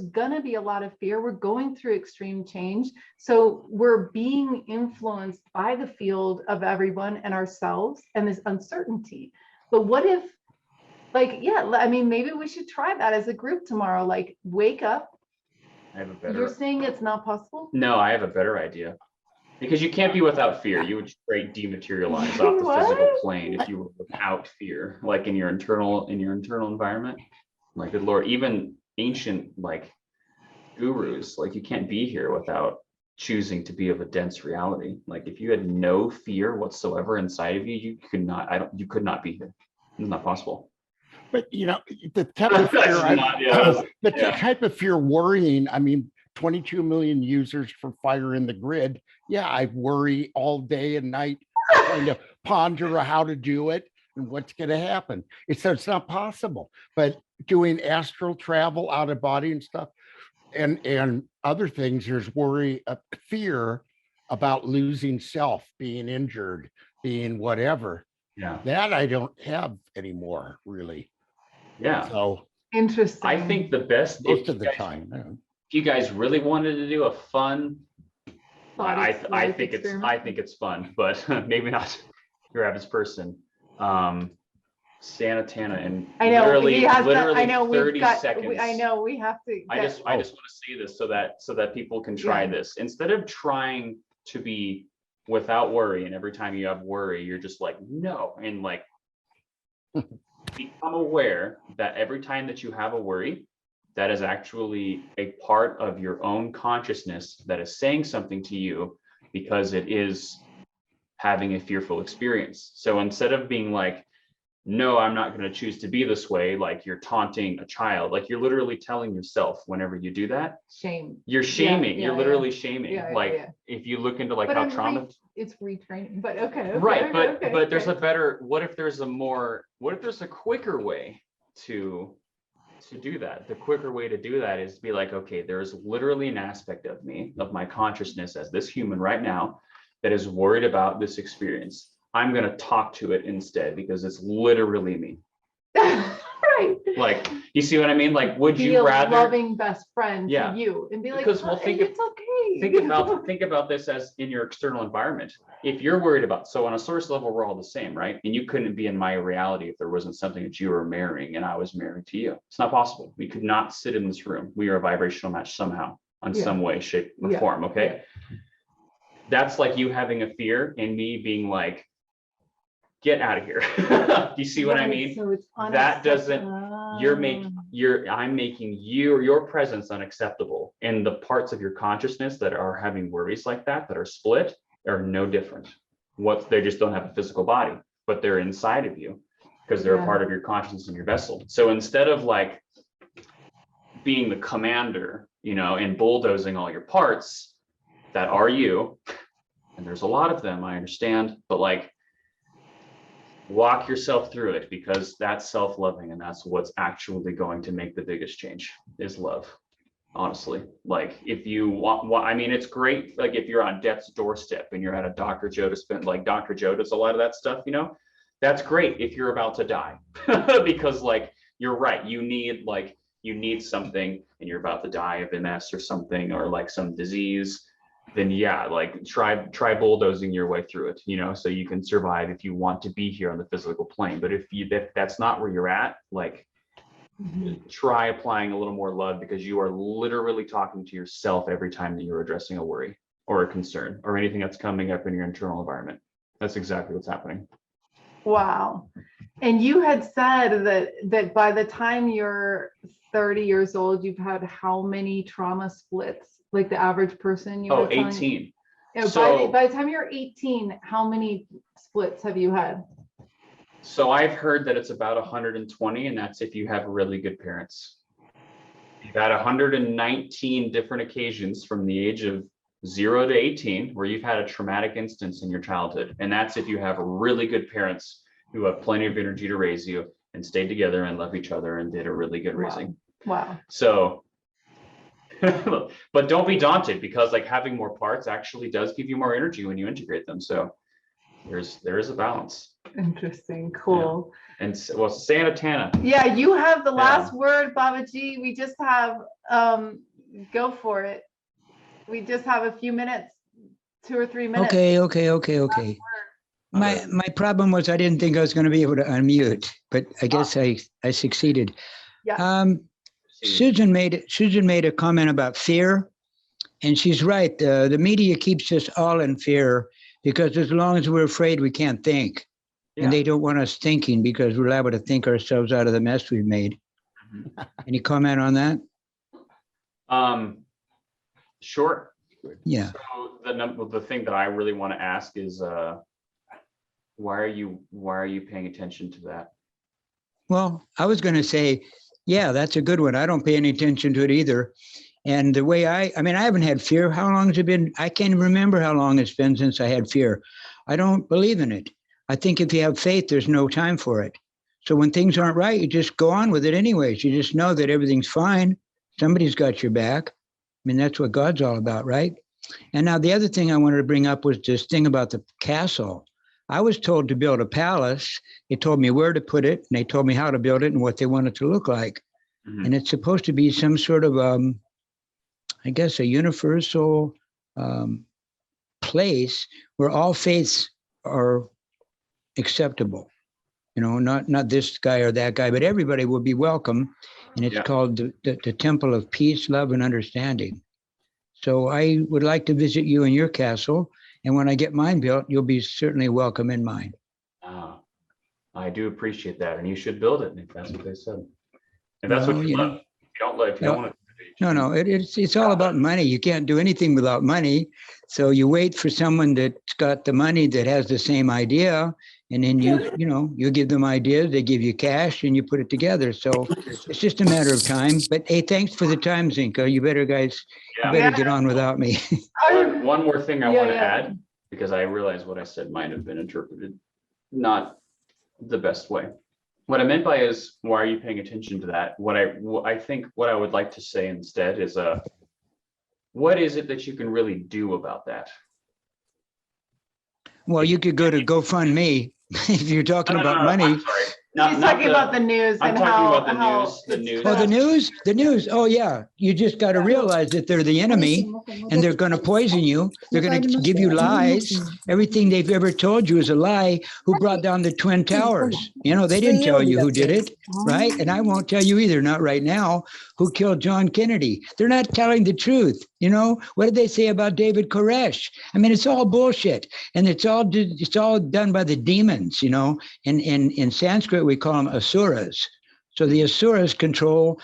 gonna be a lot of fear. We're going through extreme change. So we're being influenced by the field of everyone and ourselves and this uncertainty. But what if, like, yeah, I mean, maybe we should try that as a group tomorrow. Like, wake up. I have a You're better. saying it's not possible? No, I have a better idea. Because you can't be without fear. You would straight dematerialize off the physical What? plane if you were without fear, like in your internal environment. Like, good Lord, even ancient like gurus, like, you can't be here without choosing to be of a dense reality. Like, if you had no fear whatsoever inside of you, you could not be here. It's not possible. But the type of fear, type of fear worrying, I mean, 22 million users for fire in the grid. Yeah, I worry all day and night trying to ponder how to do it and what's going to happen. It's not possible. But doing astral travel, out of body and stuff, and other things, there's worry, fear about losing self, being injured, being whatever. Yeah. That I don't have anymore, really. Yeah. So Interesting. I think the best, most of the time. Yeah. if you guys really wanted to do a fun, I think experiment. it's fun, but maybe not your average person. Santa Tana, and I know literally he has that. I 30 know we've got. seconds. I know we have to. I just want to say this so that people can try this. Instead of trying to be without worry, and every time you have worry, you're just like, no, and like become aware that every time that you have a worry, that is actually a part of your own consciousness that is saying something to you, because it is having a fearful experience. So instead of being like, no, I'm not going to choose to be this way, like you're taunting a child, like you're literally telling yourself whenever you do that, Shame. you're shaming, Yeah, you're literally shaming. Yeah, like yeah. if you look into like But how trauma, it's retraining. But okay. right, but there's a better, what if there's a quicker way to do that? The quicker way to do that is to be like, okay, there's literally an aspect of me, of my consciousness as this human right now, that is worried about this experience. I'm going to talk to it instead, because it's literally me. Right. Like, you see what I mean? Like, would Be you a rather loving best friend Yeah. to you and be like, Because, well, it's okay. think about this as in your external environment. If you're worried about, so on a source level, we're all the same, right? And you couldn't be in my reality if there wasn't something that you were marrying and I was married to you. It's not possible. We could not sit in this room. We are a vibrational match somehow, on some way, shape, or form. Okay. That's like you having a fear and me being like, get out of here. You see what I mean? So it's That doesn't, I'm making your presence unacceptable. And the parts of your consciousness that are having worries like that are split, are no different. They just don't have a physical body, but they're inside of you because they're a Yeah. part of your consciousness and your vessel. So instead of like being the commander, you know, and bulldozing all your parts that are you, and there's a lot of them, I understand, but like walk yourself through it, because that's self-loving, and that's what's actually going to make the biggest change is love. Honestly, like if you want, I mean, it's great. Like if you're on death's doorstep and you're at a Dr. Joe Dispenza, like Dr. Joe does a lot of that stuff, you know, that's great if you're about to die, because like, you're right. You need something and you're about to die of MS or something, or like some disease, then yeah, like try bulldozing your way through it, you know, so you can survive if you want to be here on the physical plane. But if that's not where you're at, like, try applying a little more love, because you are literally talking to yourself every time that you're addressing a worry or a concern or anything that's coming up in your internal environment. That's exactly what's happening. Wow. And you had said that by the time you're 30 years old, you've had how many trauma splits? Like the average person? You Oh, were telling- 18. Yeah, So- by the time you're 18, how many splits have you had? So I've heard that it's about 120, and that's if you have really good parents. You've had 119 different occasions from the age of 0 to 18 where you've had a traumatic instance in your childhood. And that's if you have really good parents who have plenty of energy to raise you and stayed together and love each other and did a really good raising. Wow. So, but don't be daunted, because like having more parts actually does give you more energy when you integrate them. So there is a balance. Interesting. Cool. And well, Santa Tana. Yeah, you have the Yeah. last word, Babaji. We just have, go for it. We just have a few minutes, 2 or 3 minutes. Okay. My problem was I didn't think I was going to be able to unmute, but I guess I succeeded. Yeah. Susan made a comment about fear, and she's right. The media keeps us all in fear, because as long as we're afraid, we can't think. Yeah. And they don't want us thinking, because we're liable to think ourselves out of the mess we've made. Any comment on that? Sure. Yeah. So the thing that I really want to ask is, why are you paying attention to that? Well, I was going to say, yeah, that's a good one. I don't pay any attention to it either. And the way I haven't had fear. How long has it been? I can't remember how long it's been since I had fear. I don't believe in it. I think if you have faith, there's no time for it. So when things aren't right, you just go on with it anyways. You just know that everything's fine. Somebody's got your back. I mean, that's what God's all about, right? And now the other thing I wanted to bring up was this thing about the castle. I was told to build a palace. They told me where to put it, and they told me how to build it and what they want it to look like. Mhm. And it's supposed to be some sort of, I guess, a universal place where all faiths are acceptable. You know, not this guy or that guy, but everybody will be welcome. And it's Yeah. called the Temple of Peace, Love, and Understanding. So I would like to visit you in your castle. And when I get mine built, you'll be certainly welcome in mine. I do appreciate that, and you should build it if that's what they said. If that's what Well, you you know, love. If you don't love, if you don't want to. No, it's all about money. You can't do anything without money. So you wait for someone that's got the money that has the same idea, and then you give them ideas, they give you cash, and you put it together. So it's just a matter of time. But hey, thanks for the time, Zinka. You better get on without me. One more thing I Yeah, want to yeah. add, because I realize what I said might have been interpreted not the best way. What I meant by is, why are you paying attention to that? What I think what I would like to say instead is, what is it that you can really do about that? Well, you could go to GoFundMe if you're talking about No, money. I'm sorry. He's talking about the news I'm and talking how, about the how news, the it's news. Oh, the just- news. Oh, yeah. You just got to realize that they're the enemy and they're going to poison you. They're going to give you lies. Everything they've ever told you is a lie. Who brought down the Twin Towers? You know, they didn't tell you who did it, right? And I won't tell you either, not right now, who killed John Kennedy. They're not telling the truth. You know, what did they say about David Koresh? I mean, it's all bullshit. And it's all done by the demons, you know. In Sanskrit, we call them asuras. So the asuras control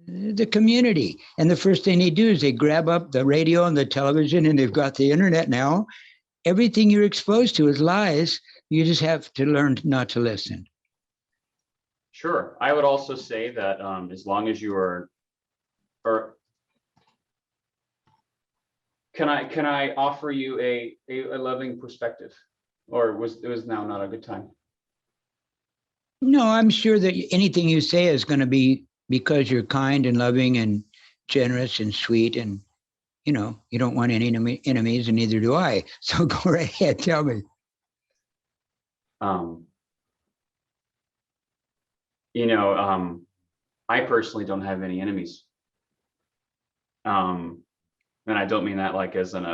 the community. And the first thing they do is they grab up the radio and the television, and they've got the internet now. everything you're exposed to is lies. You just have to learn not to listen. Sure. I would also say that as long as you are, or can I offer you a loving perspective, or was now not a good time? No, I'm sure that anything you say is going to be because you're kind and loving and generous and sweet, and you don't want any enemies, and neither do I. So go right ahead, tell me. I personally don't have any enemies. And I don't mean that like as in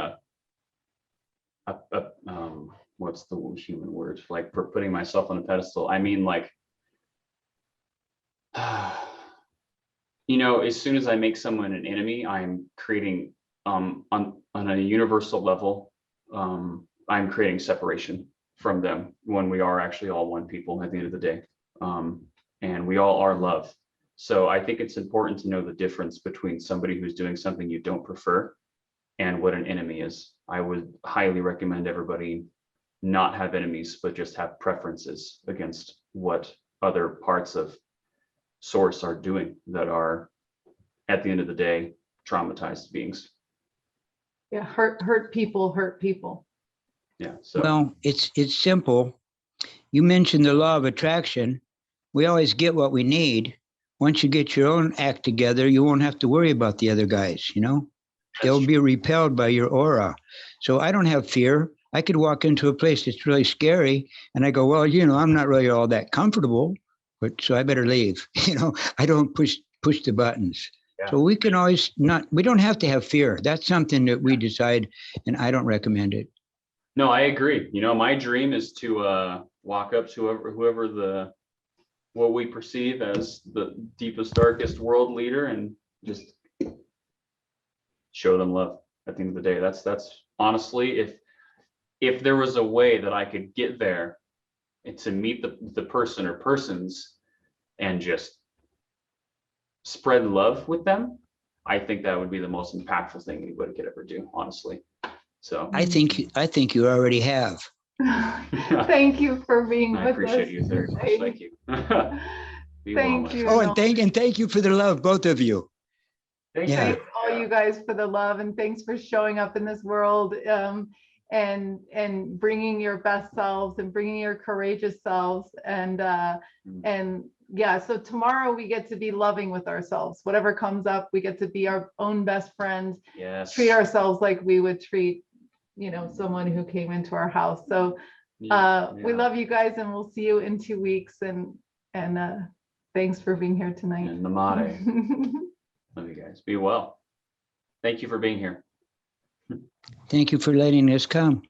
what's the human word? Like for putting myself on a pedestal. I mean like, as soon as I make someone an enemy, I'm creating on a universal level, I'm creating separation from them when we are actually all one people at the end of the day. And we all are love. So I think it's important to know the difference between somebody who's doing something you don't prefer and what an enemy is. I would highly recommend everybody not have enemies, but just have preferences against what other parts of source are doing that are, at the end of the day, traumatized beings. Yeah, hurt people. Yeah. So Well, it's simple. You mentioned the law of attraction. We always get what we need. Once you get your own act together, you won't have to worry about the other guys, They'll be repelled by your aura. So I don't have fear. I could walk into a place that's really scary and I go, well, I'm not really all that comfortable, but so I better leave. I don't push the buttons. Yeah. So we can always we don't have to have fear. That's something that we decide, and I don't recommend it. No, I agree. My dream is to walk up to whoever what we perceive as the deepest, darkest world leader and just show them love at the end of the day. That's honestly, if there was a way that I could get there and to meet the person or persons and just spread love with them, I think that would be the most impactful thing anybody could ever do, honestly. So I think you already have. Thank you for being I with appreciate us you very much. today. Thank you. Be Thank well, you. Oh, Nolan. and thank you for the love, both of you. Thank Yeah. you. Thanks all you guys for the love, and thanks for showing up in this world, and bringing your best selves and bringing your courageous selves, and yeah, so tomorrow we get to be loving with ourselves. Whatever comes up, we get to be our own best friends. Yes. Treat ourselves like we would treat someone who came into our house. So we love you guys, and we'll see you in 2 weeks, and thanks for being here tonight. And Namade. Love you guys. Be well. Thank you for being here. Thank you for letting us come.